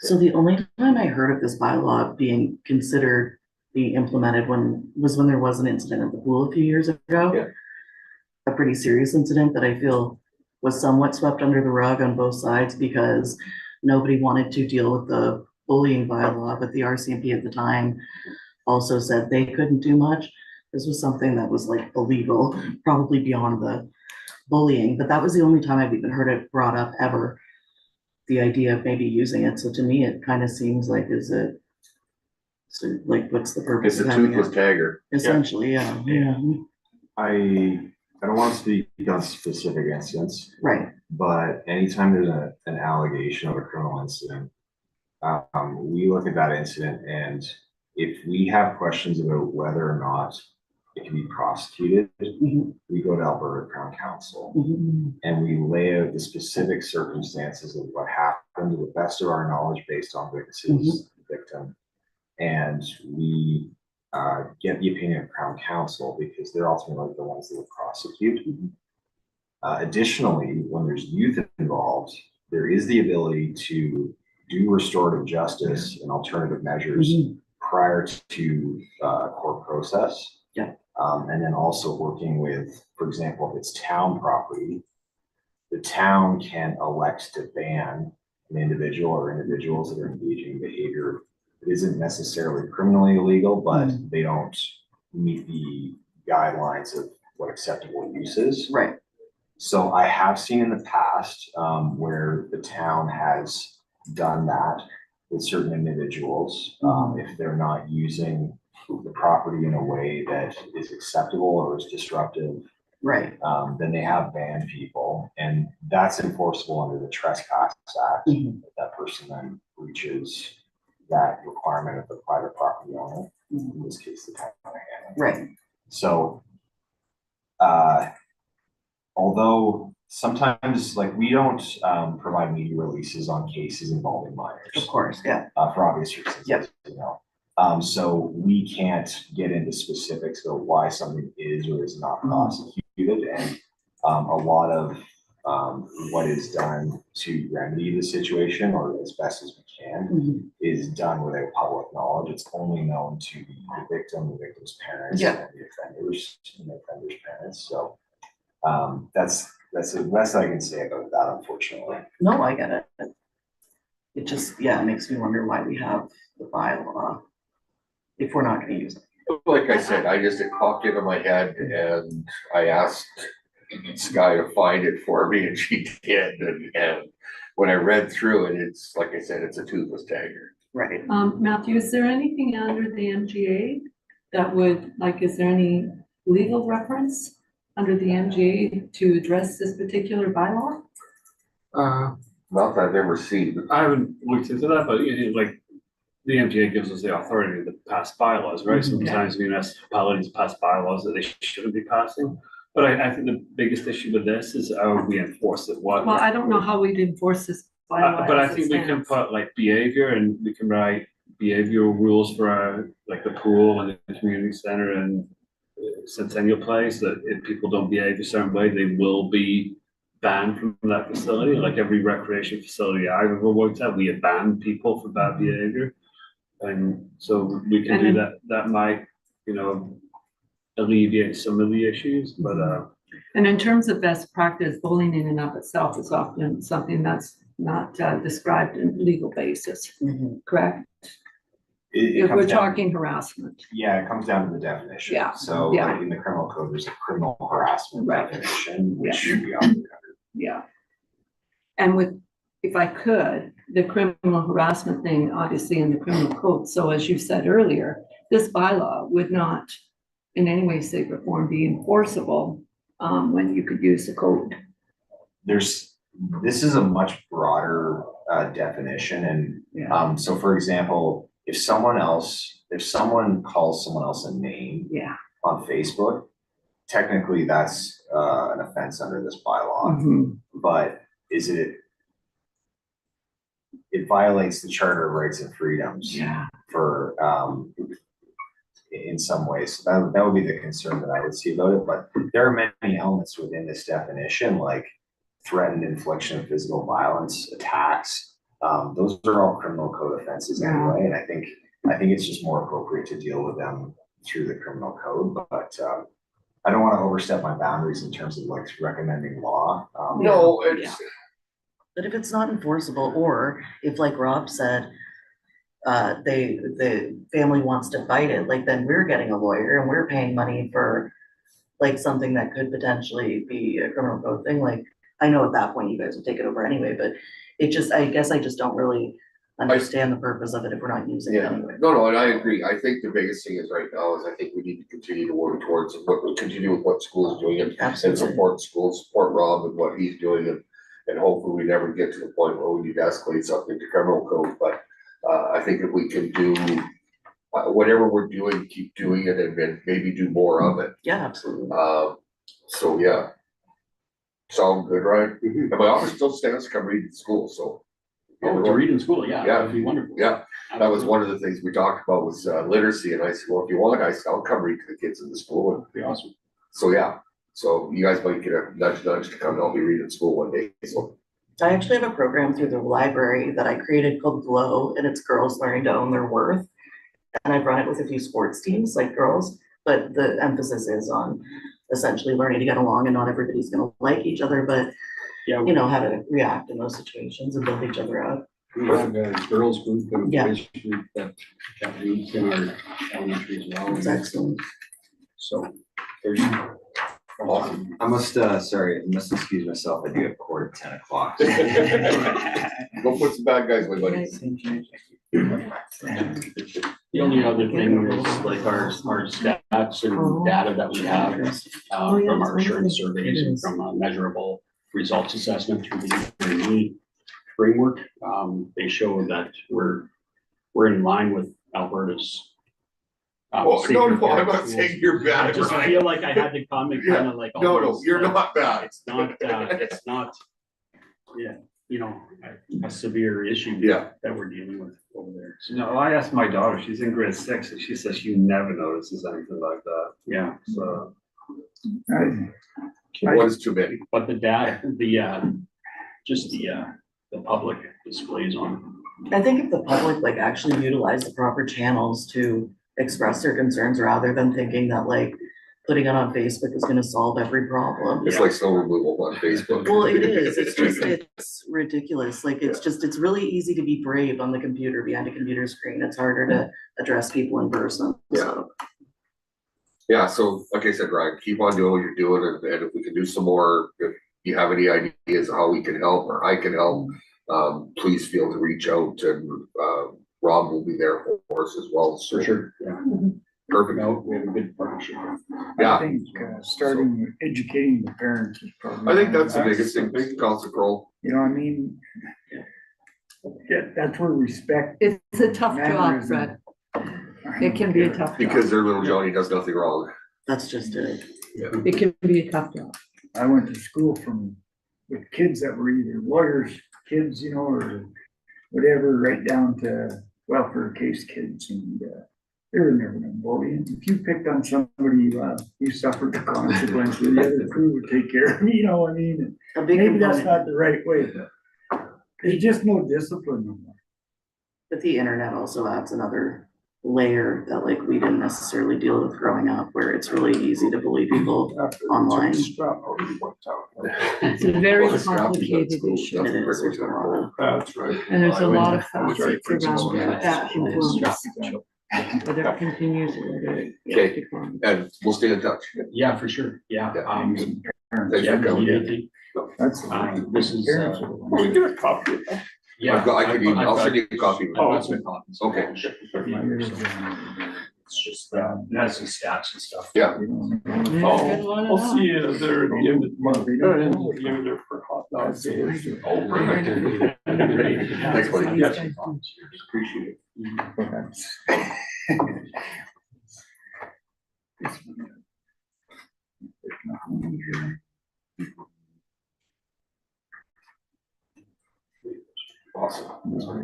So the only time I heard of this bylaw being considered being implemented was when there was an incident at the pool a few years ago. Yeah. A pretty serious incident that I feel was somewhat swept under the rug on both sides because nobody wanted to deal with the bullying bylaw, but the RCMP at the time also said they couldn't do much. This was something that was like illegal, probably beyond the bullying, but that was the only time I've even heard it brought up ever. The idea of maybe using it. So to me, it kind of seems like, so like, what's the purpose It's of a having toothless it? tagger. Essentially, yeah. I don't want to speak on specific incidents, Right. but anytime there's an allegation of a criminal incident, we look at that incident, and if we have questions about whether or not it can be prosecuted, Mhm. we go to Alberta Crown Council Mhm. and we lay out the specific circumstances of what happened to the best of our knowledge based on witnesses, victim. And we get the opinion of Crown Council because they're ultimately the ones that will prosecute. Additionally, when there's youth involved, there is the ability to do restorative justice and alternative measures prior to court process. Yeah. And then also working with, for example, if it's town property, the town can elect to ban an individual or individuals that are engaging in behavior that isn't necessarily criminally illegal, but they don't meet the guidelines of what acceptable use is. Right. So I have seen in the past where the town has done that with certain individuals. If they're not using the property in a way that is acceptable or is disruptive, Right. then they have banned people, and that's enforceable under the Trespass Act. If that person then breaches that requirement of the private property owner, in this case, the town of Hanna. Right. So, although sometimes, like, we don't provide media releases on cases involving minors. Of course, yeah. For obvious reasons, Yep. you know. So we can't get into specifics about why something is or is not prosecuted, and a lot of what is done to remedy the situation, or as best as we can, is done without public knowledge. It's only known to the victim, the victim's parents, Yeah. and the offender's parents. So that's the best I can say about that, unfortunately. No, I get it. It just, yeah, it makes me wonder why we have the bylaw if we're not gonna use it. Like I said, it popped into my head and I asked Sky to find it for me and she did. And when I read through it, it's, like I said, it's a toothless tagger. Right. Matthew, is there anything under the MGA that would, like, is there any legal reference under the MGA to address this particular bylaw? Not that I've ever seen. I haven't looked into that, but like, the MTA gives us the authority to pass bylaws, right? Sometimes municipalities pass bylaws that they shouldn't be passing. But I think the biggest issue with this is how we enforce it. Well, I don't know how we'd enforce this bylaw. But I as it think we can stands. put like behavior, and we can write behavioral rules for like the pool and the community center and Centennial Place, that if people don't behave a certain way, they will be banned from that facility. Like every recreation facility I've ever worked at, we have banned people for bad behavior. And so we can And do then- that, that might, you know, alleviate some of the issues, but, And in terms of best practice, bullying in and of itself is often something that's not described in legal basis, Mhm. correct? It If we're comes down, talking harassment. yeah, it comes down to the definition. Yeah, So yeah. like in the criminal code, there's a criminal harassment Right. definition, which Yeah. should be often covered. Yeah. And with, if I could, the criminal harassment thing, obviously in the criminal code, so as you said earlier, this bylaw would not in any way, shape or form be enforceable, when you could use the code. This is a much broader definition and Yeah. so for example, if someone calls someone else a name Yeah. on Facebook, technically that's an offense under this bylaw, Mhm. but it violates the Charter of Rights and Freedoms Yeah. for in some ways. So that would be the concern that I would see about it, but there are many elements within this definition, like threatened infliction of physical violence, attacks. Those are all criminal code offenses Yeah. anyway, and I think it's just more appropriate to deal with them through the criminal code, but I don't want to overstep my boundaries in terms of like recommending law. No, it's, But if it's not enforceable, or if like Rob said, the family wants to fight it, like then we're getting a lawyer and we're paying money for like something that could potentially be a criminal code thing, like, I know at that point you guys would take it over anyway, but it just, I guess I just don't really understand the purpose of it if we're not using it yeah, anyway. no, and I agree. I think the biggest thing is right now is I think we need to continue to work towards what we continue with what school's doing and Absolutely. support schools, support Rob and what he's doing and hopefully we never get to the point where we need to escalate something to criminal code, but I think if we can do whatever we're doing, keep doing it and then maybe do more of it. Yeah, absolutely. So yeah. Sound good, right? Mhm. And my office still stands to come read in school, so. Oh, to read in school, yeah, Yeah. that'd be wonderful. Yeah, that was one of the things we talked about was literacy, and I said, well, if you want, I'll come read to the kids in the school, and That'd be awesome. so, yeah. So you guys might get a nudge to come help me read in school one day, so. I actually have a program through the library that I created called Glow, and it's girls learning to own their worth. And I've run it with a few sports teams, like girls, but the emphasis is on essentially learning to get along, and not everybody's gonna like each other, but Yeah, you know, how to react in those situations and build each other up. we have a girls group and Yeah. boys group that meets in our elementary as well. It's excellent. So there's. Awesome. I must excuse myself, I do have court at 10 o'clock. Go put some bad guys away, buddy. The only other thing is like our stats and data that we have from our insurance surveys and from a measurable results assessment through the need framework. They show that we're in line with Alberta's. Oh, safer no, I'm care not schools. saying you're I bad, just Ryan. feel like I had to comment kind of like. No, almost you're like, not bad. It's not, yeah, you know, a severe issue. Yeah. That we're dealing with over there. So, no, I asked my daughter, she's in grade 6, and she says she never notices anything like that, yeah, so. What is too many? but the data, just the public displays on. I think if the public like actually utilize the proper channels to express their concerns, rather than thinking that like putting it on Facebook is gonna solve every problem. It's like snow removal on Facebook. Well, it is, it's just, it's ridiculous, like, it's really easy to be brave on the computer, behind a computer screen, it's harder to address people in person, so. Yeah, so like I said, Ryan, keep on doing what you're doing, and if we can do some more, if you have any ideas of how we can help or I can help, please feel to reach out, and Rob will be there for us as well. So, For sure, yeah. perfect. No, we have a good partnership. Yeah. I think starting educating the parents is probably. I think that's the biggest thing, Council Crowell. You know what I mean? That's where respect. It's a tough job, Fred. It can be a tough job. Because their little Johnny does nothing wrong. That's just it. It can be a tough job. I went to school with kids that were either lawyers, kids, you know, or whatever, right down to welfare case kids, and they were never gonna bully. And if you picked on somebody, you suffered the consequences. The other crew would take care of you, know what I mean? A big Maybe that's component, not the right way, but there's just no discipline no more. But the internet also adds another layer that like we didn't necessarily deal with growing up, where it's really easy to bully people online. It's It's a very Well, it's not complicated because it's issue, It is, there's a lot of, That's right. and there's a lot of I was right, facets around principal. that influence, Yeah. whether it continues or whether it Okay. declines. And we'll stay in touch. Yeah, for sure. Yeah. Thanks Yeah, for coming. anything. That's. This is, Parents are the Can we ones. get a copy of that? yeah. I'll send you a copy. I've got some copies. Okay. It's just, it has some stats and stuff. Yeah. You know, Yeah, good Oh, one I'll enough. see you there at the end of the month, or at the end of for hot dogs. Oh, perfect. Thanks, buddy. Yes. Appreciate it. Awesome.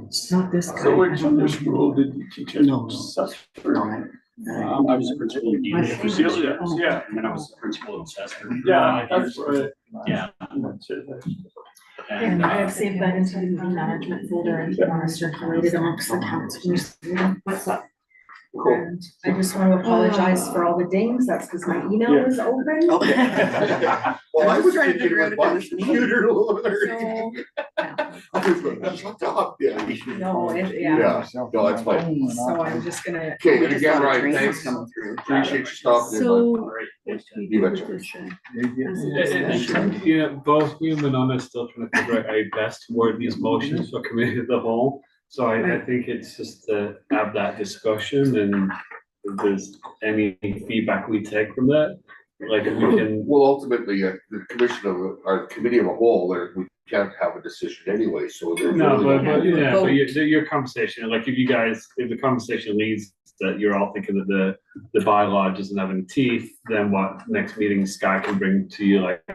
It's not this guy. So I which don't know. school did you teach at? No. Suffolk? I was a principal in My Dean. favorite- Yeah. And then I was the principal in Chester. Yeah, that's right. Yeah. That's it. And, I have saved that into the management folder and want to circulate it amongst the counselors. What's up? Cool. And I just want to apologize for all the dings. That's because my email Yeah. is open. Well, I was trying to thinking figure out about if my it was me. computer learning. So, yeah. I was going, shut up, Debbie. No, Yeah, no, that's fine. So I'm just gonna. Okay, We and just again, got a Ryan, train thanks. coming through. Appreciate you stopping in. bud. So, what do we You do betcha. with this? You know, both you and Anna are still trying to figure out how best to word these motions for committee of the whole. So I think it's just to have that discussion, and if there's any feedback we take from that, like if we can. Well, ultimately, the commission of, our committee of a whole, we can't have a decision anyway, so. there's No, really- but your conversation, like if the conversation leads that you're all thinking that the bylaw doesn't have any teeth, then what, next meeting Sky can bring to you like a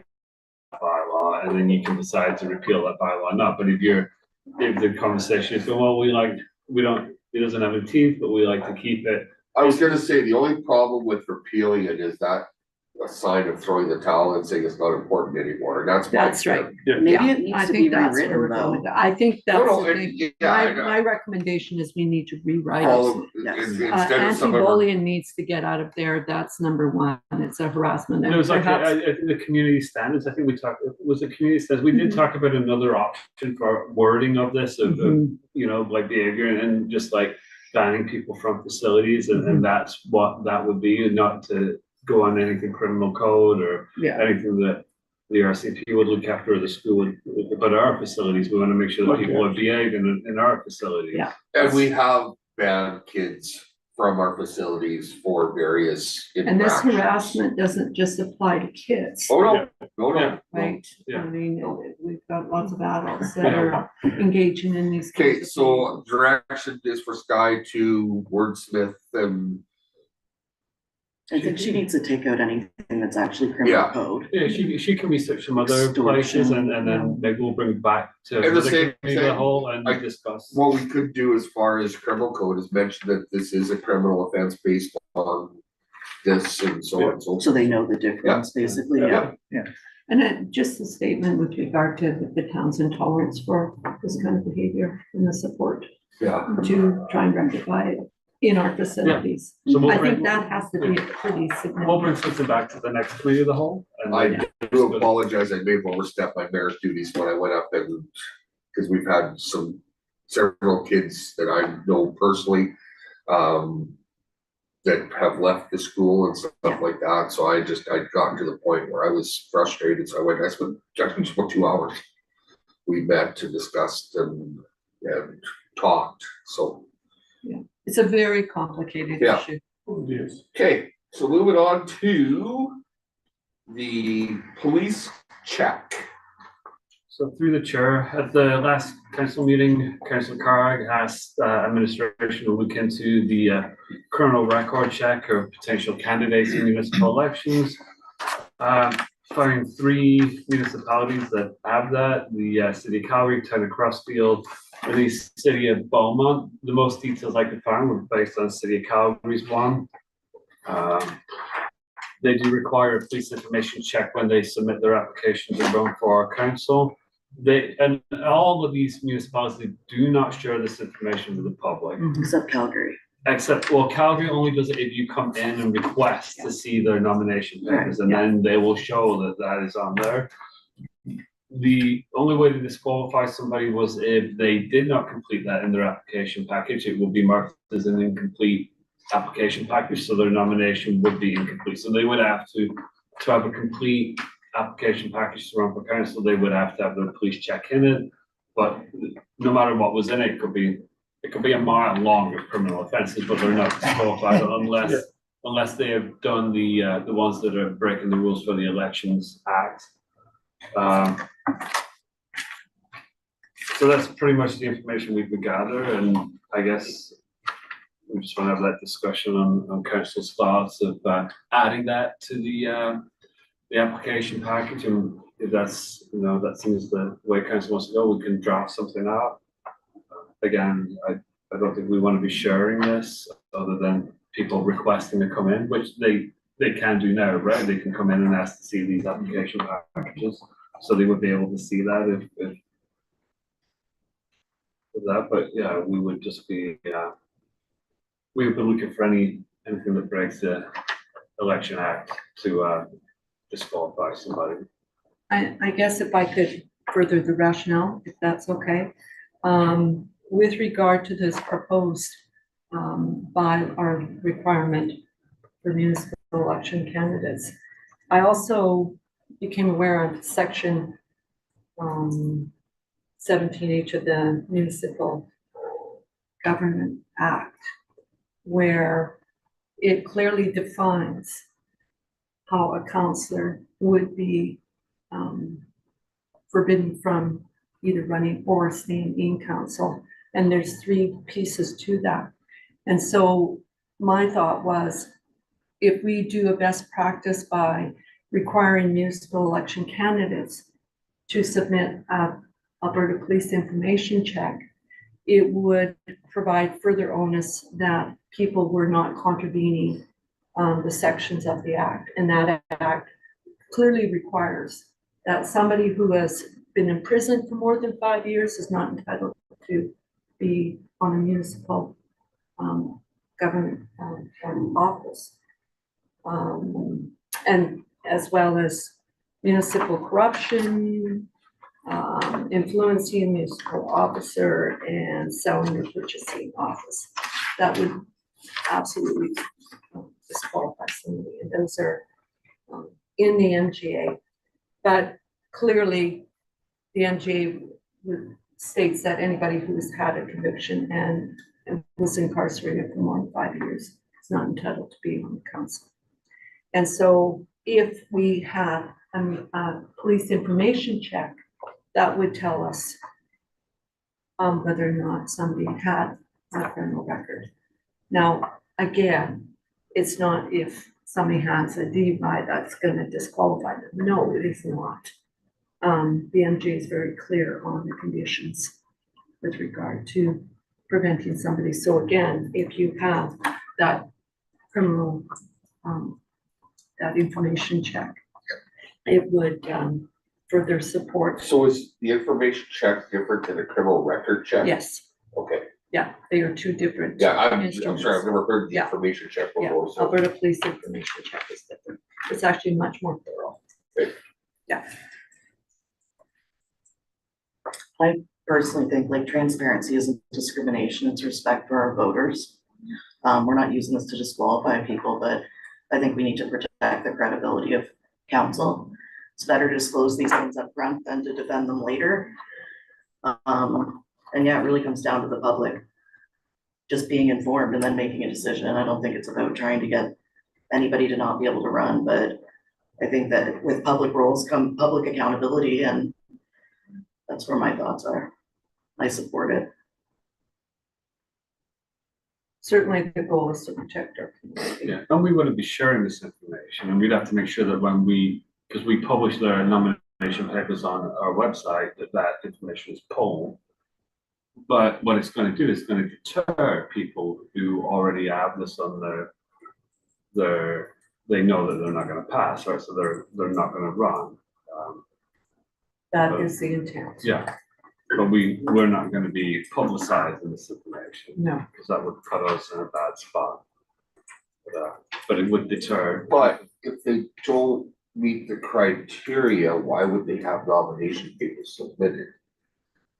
bylaw, and then you can decide to repeal that bylaw or not. But if the conversation is, well, it doesn't have any teeth, but we like to keep it. I was gonna say, the only problem with repealing it is that a sign of throwing the towel and saying it's not important anymore, and that's. my That's right. Maybe Yeah, it I needs to be think that's where rewritten we're though. going. I think No, that's no, the and- thing. yeah, I know. My recommendation is we need to rewrite All it. of, Yes. instead of some of our. Anti-bullying needs to get out of there. That's number one. It's a harassment. It And was like, perhaps- I think the community standards, I think we talked, was it community standards? We did Mhm. talk about another option for wording of this, of, Mhm. you know, like behavior and just like banning people from facilities, and that's what that would be, and not to go on anything criminal code or Yeah. anything that the RCP would look after, or the school would, but our facilities, we want to make sure that Okay. people are behaving in our facilities. Yeah. And we have banned kids from our facilities for various And this infractions. harassment doesn't just apply to kids, Oh, no, no, Yeah. no. right? Yeah. I mean, we've got lots of adults that are engaging in these. Okay, kinds of so direction is for Sky to wordsmith and, I think she needs to take out anything that's actually criminal Yeah. code. Yeah, she can research some other places, and then maybe we'll bring it back to And the the same- committee of the same- whole and I- discuss. what we could do as far as criminal code is mention that this is a criminal offense based on this and so on and so. So they know the difference, basically, yeah. And then just a statement with regard to the town's intolerance for this kind of behavior and the support Yeah, to try and rectify it in our facilities. So we'll I think bring, that has to be a pretty we'll bring significant. something back to the next committee of the whole. And I then- do apologize, I may have overstepped my mayor's duties when I went up and, because we've had several kids that I know personally, that have left the school and stuff like that, so I'd gotten to the point where I was frustrated, so I spent just about 2 hours. We met to discuss and talked, so, It's a very complicated Yeah. issue. Yes. okay, so moving on to the police check. So through the chair, at the last council meeting, Councillor Carr asked administration to look into the criminal record check of potential candidates in municipal elections. Found 3 municipalities that have that, the city of Calgary, town of Crossfield, and the city of Beaumont. The most details I could find were based on city of Calgary's one. They do require a police information check when they submit their application to run for our council. and all of these municipalities do not share this information with the public. Except Calgary. Except, well, Calgary only does it if you come in and request to see their nomination papers, and then they will show that that is on there. The only way to disqualify somebody was if they did not complete that in their application package. It will be marked as an incomplete application package, so their nomination would be incomplete. So they would have to have a complete application package to run for council, they would have to have their police check in it. But no matter what was in it, it could be a mile long of criminal offences, but they're not disqualified unless they have done the ones that are breaking the rules for the Elections Act. So that's pretty much the information we could gather, and I guess we just want to have that discussion on council's thoughts of adding that to the application package, and if that's, that seems the way council wants to go, we can draft something out. Again, I don't think we want to be sharing this other than people requesting to come in, which they can do now, right? They can come in and ask to see these application packages, so they would be able to see that if that. But yeah, we would just be we would be looking for anything that breaks the Election Act to disqualify somebody. I guess if I could further the rationale, if that's okay. With regard to this proposed by our requirement for municipal election candidates, I also became aware of section 17H of the Municipal Government Act, where it clearly defines how a councillor would be forbidden from either running or staying in council. And there's 3 pieces to that. And so my thought was, if we do a best practice by requiring municipal election candidates to submit a Alberta Police information check, it would provide further onus that people were not contravening the sections of the act. And that act clearly requires that somebody who has been in prison for more than 5 years is not entitled to be on a municipal government office. And as well as municipal corruption, influencing a municipal officer, and selling or purchasing office. That would absolutely disqualify somebody, and those are in the MGA. But clearly, the MGA states that anybody who has had a conviction and was incarcerated for more than 5 years is not entitled to be on the council. And so if we have a police information check, that would tell us whether or not somebody had a criminal record. Now, again, it's not if somebody has a DUI that's going to disqualify them. No, it is not. The MJ is very clear on the conditions with regard to preventing somebody. So again, if you have that criminal, that information check, it would further support. So is the information check different than a criminal record check? Yes, Okay, yeah, they are 2 different. yeah, I'm instruments. sorry, I've never heard the Yeah. information check Yeah, before, so. Alberta Police information check is different. It's actually much more thorough. Okay. Yeah. I personally think like transparency isn't discrimination, it's respect for our voters. We're not using this to disqualify people, but I think we need to protect the credibility of council. It's better to disclose these things up front than to defend them later. And yeah, it really comes down to the public just being informed and then making a decision. I don't think it's about trying to get anybody to not be able to run, but I think that with public roles come public accountability, and that's where my thoughts are. I support it. Certainly the goal is to protect our community. Yeah, and we wouldn't be sharing this information, and we'd have to make sure that when because we publish the nomination papers on our website, that information is pulled. But what it's going to do is going to deter people who already have this on they know that they're not going to pass, right? So they're not going to run. That is the intent. Yeah, but we're not gonna be publicizing this information, No. because that would put us in a bad spot. But it would deter. But if they don't meet the criteria, why would they have nomination papers submitted?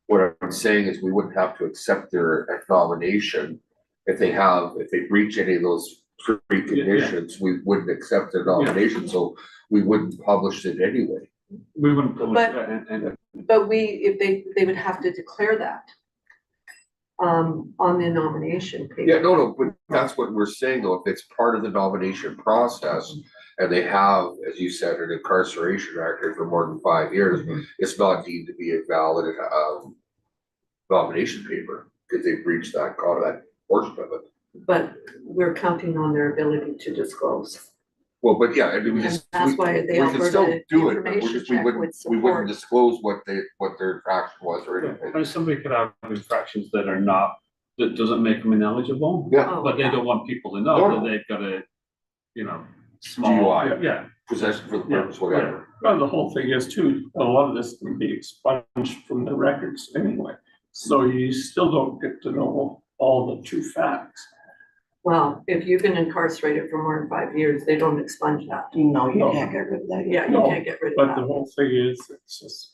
What I'm saying is we wouldn't have to accept their nomination if they breach any of those three conditions, we wouldn't accept their nomination, so we wouldn't publish it anyway. We wouldn't publish But- it and But if they would have to declare that on the nomination paper. Yeah, no, but that's what we're saying though, if it's part of the nomination process and they have, as you said, an incarceration record for more than 5 years, it's not deemed to be a valid nomination paper because they breached that portion of it. But we're counting on their ability to disclose. Well, but yeah, I mean, we And just, that's we why the can still Alberta do it, but information we check wouldn't, would we wouldn't support. disclose what their infraction was or anything. and somebody could have infractions that are not, that doesn't make them ineligible. Yeah, Oh, But they yeah. don't want people to know No. that they've got a, small. DUI. Yeah, possession for the purpose, whatever. Well, the whole thing is too, a lot of this can be expunged from the records anyway. So you still don't get to know all the true facts. Well, if you've been incarcerated for more than 5 years, they don't expunge that. No, you No. can't get rid of that. Yeah, you No, can't get rid But of the that. whole thing is, it's just,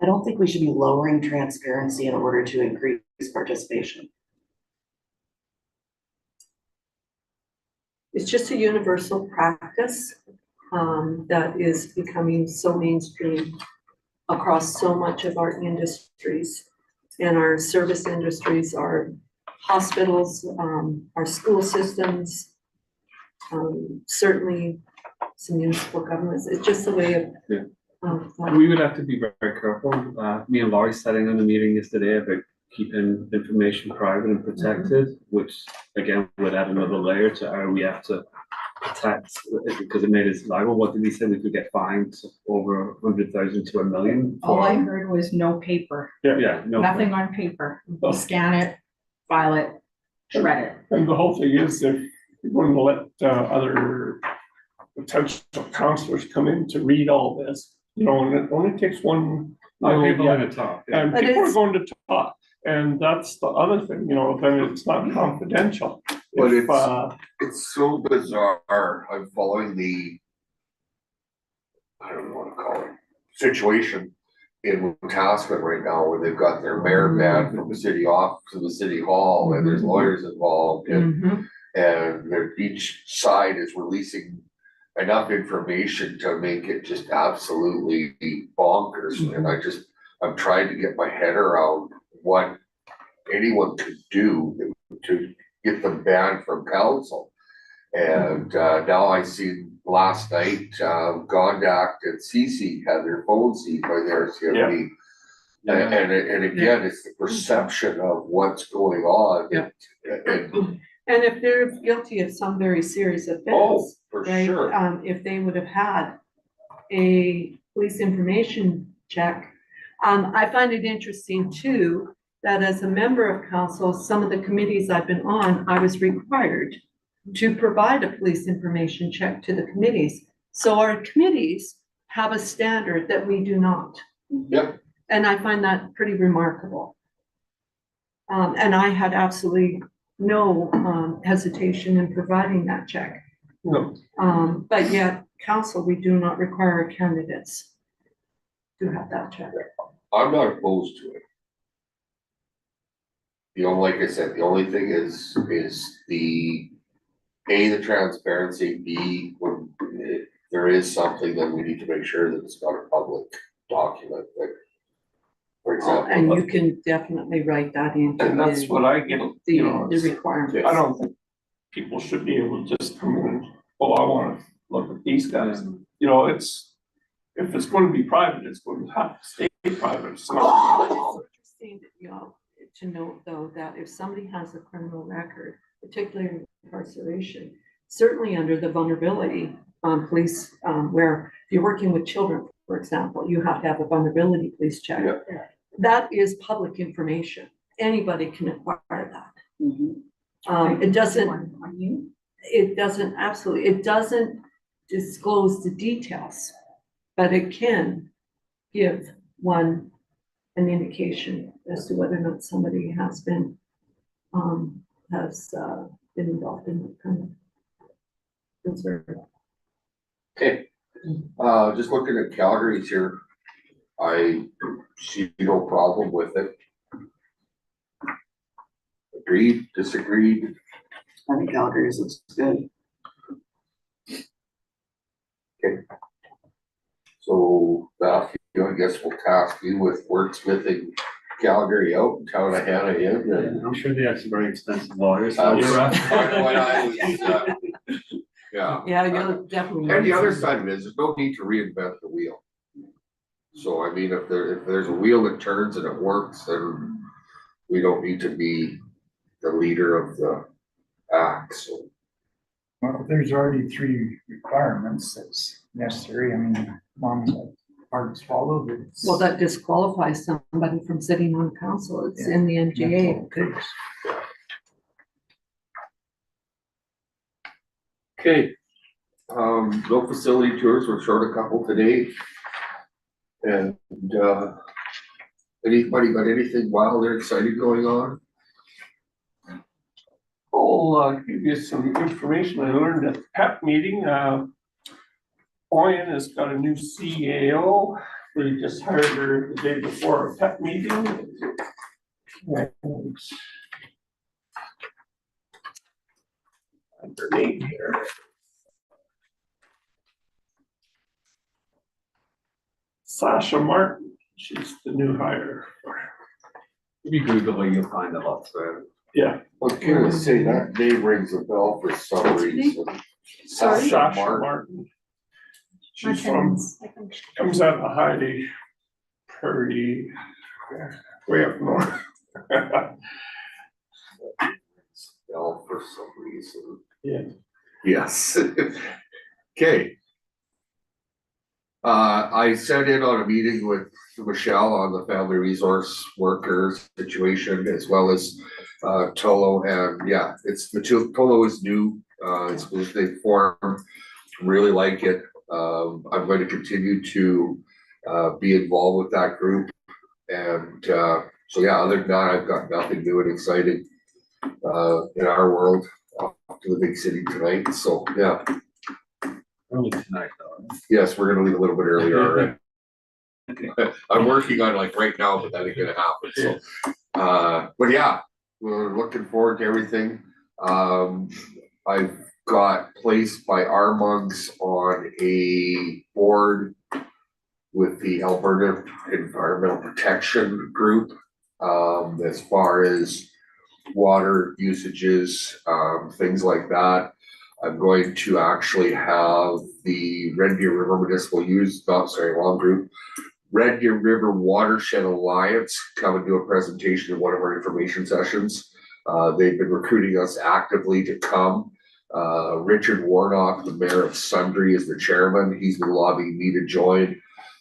I don't think we should be lowering transparency in order to increase participation. It's just a universal practice that is becoming so mainstream across so much of our industries. And our service industries, our hospitals, our school systems, certainly some municipal governments. It's just a way of. Yeah. of, we would have to be very careful. Me and Laurie sat in on a meeting yesterday about keeping information private and protected, which again would add another layer to how we have to protect, because it made us liable. What did we say? We could get fined over 100,000 to $1 million. All I heard was no paper, Yeah, no. nothing on paper. Scan it, file it, shred it. and the whole thing is if you're going to let other potential counselors come in to read all this, and it only takes one. People in the top. Yeah. And But people are it's- going to talk, and that's the other thing, then it's not confidential. But If, it's so bizarre, I'm following I don't know what to call it, situation in Wetaskiwin right now where they've got their mayor banned from the city off to the city hall and there's lawyers involved and each side is releasing enough information to make it just absolutely bonkers. And I'm trying to get my head around what anyone could do to get them banned from council. And now I see last night, Gondak and Cece had their phone seized by the RCMP. And again, it's the perception of what's going on. Yeah. And- And if they're guilty of some very serious oh, offense, for right? sure. If they would have had a police information check. I find it interesting too, that as a member of council, some of the committees I've been on, I was required to provide a police information check to the committees. So our committees have a standard that we do not. Yep. And I find that pretty remarkable. And I had absolutely no hesitation in providing that check. no, But yet, council, we do not require our candidates to have that check. I'm not opposed to it. Like I said, the only thing is the transparency, B, when there is something, then we need to make sure that it's not a public document, like, for And example. you can definitely write that into and that's what I get, the it's- requirements. I don't think people should be able to just come in and, I wanna look at these guys. If it's gonna be private, it's going to have to stay private. It's not. It's interesting, to note though, that if somebody has a criminal record, particularly incarceration, certainly under the vulnerability, police, where if you're working with children, for example, you have to have a vulnerability police check. Yeah. That is public information. Anybody can acquire that. It doesn't, it doesn't disclose the details but it can give one an indication as to whether or not somebody has been involved in that kind of concern. Okay, just looking at Calgary's here, I see no problem with it. Agreed, disagreed? I think Calgary's looks good. So, I guess we'll task you with wordsmithing Calgary out and town of Hanna in. And I'm sure they have some very expensive lawyers. That's kind of what I was, yeah. Yeah, you'll definitely. And the other side of it is, there's no need to reinvent the wheel. So I mean, if there's a wheel that turns and it works, then we don't need to be the leader of the pack, so. Well, if there's already 3 requirements that's necessary, I mean, long as it's hard to swallow, but it's. Well, that disqualifies somebody from sitting on council. It's Yeah, in the that's MGA. all it takes. Okay, no facility tours, we're short a couple today. And, anybody got anything wild or exciting going on? I'll give you some information I learned at the PEP meeting. Boyan has got a new CAO. We just hired her the day before our PEP meeting. And her name here. Sasha Martin, she's the new hire. If you Google it, you'll find a lot, so. Yeah. I was gonna say that name rings a bell for some reason. Sorry? Sasha Martin. Martin. She's from, comes out of Heidi Prairie, way up north. Bell for some reason. Yeah. Yes. Okay. I sat in on a meeting with Michelle on the family resource workers situation as well as Tolo, and yeah, it's the two, Tolo is new, it's they formed, really like it. I'm going to continue to be involved with that group, and so yeah, other than that, I've got nothing new and exciting in our world. Off to the big city tonight, so yeah. Early tonight, though. Yes, we're gonna leave a little bit earlier already. I'm working on like right now, but that ain't gonna happen, so. But yeah, we're looking forward to everything. I've got placed by Armand's on a board with the Alberta Environmental Protection Group, as far as water usages, things like that. I'm going to actually have the Red Deer River Municipal Long Group, Red Deer River Watershed Alliance come and do a presentation in one of our information sessions. They've been recruiting us actively to come. Richard Warnock, the mayor of Sundre, is the chairman. He's been lobbying me to join.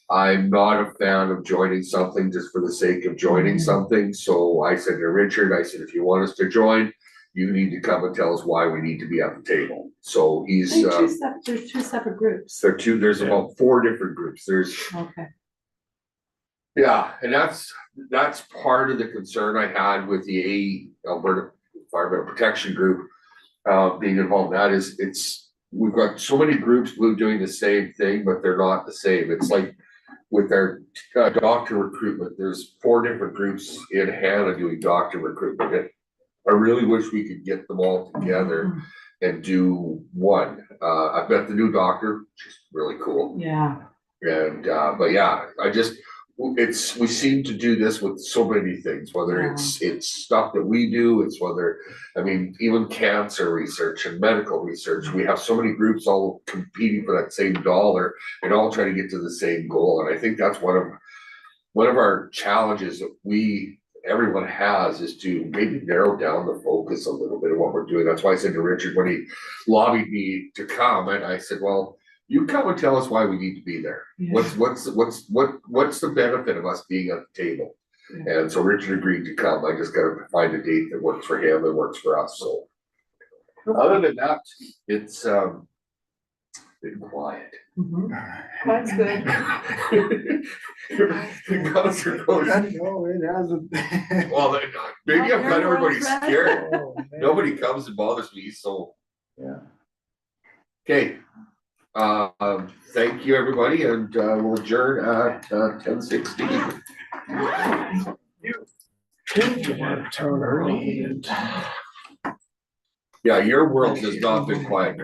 I'm not a fan of joining something just for the sake of joining something. So I said to Richard, I said, if you want us to join, you need to come and tell us why we need to be at the table. So he's, There's 2 separate groups. there's about 4 different groups. There's, Okay. yeah, and that's part of the concern I had with the Alberta Environmental Protection Group, being involved in that is we've got so many groups doing the same thing, but they're not the same. It's like with our doctor recruitment, there's 4 different groups in Hanna doing doctor recruitment. And I really wish we could get them all together and do one. I've met the new doctor, she's really cool. Yeah. And, but yeah, we seem to do this with so many things, whether it's stuff that we do, it's whether, I mean, even cancer research and medical research, we have so many groups all competing for that same dollar and all trying to get to the same goal. And I think that's one of our challenges that everyone has, is to maybe narrow down the focus a little bit of what we're doing. That's why I said to Richard when he lobbied me to come, and I said, well, you come and tell us why we need to be there. Yeah. What's the benefit of us being at the table? Yeah. And so Richard agreed to come. I just gotta find a date that works for him and works for us, so. Other than that, it's been quiet. That's good. The concert goes, No, it hasn't. well, maybe I've got everybody scared. Oh, man. Nobody comes and bothers me, so. Yeah. Okay, thank you, everybody, and we'll adjourn at 10:16. Town early and. Yeah, your world has not been quiet.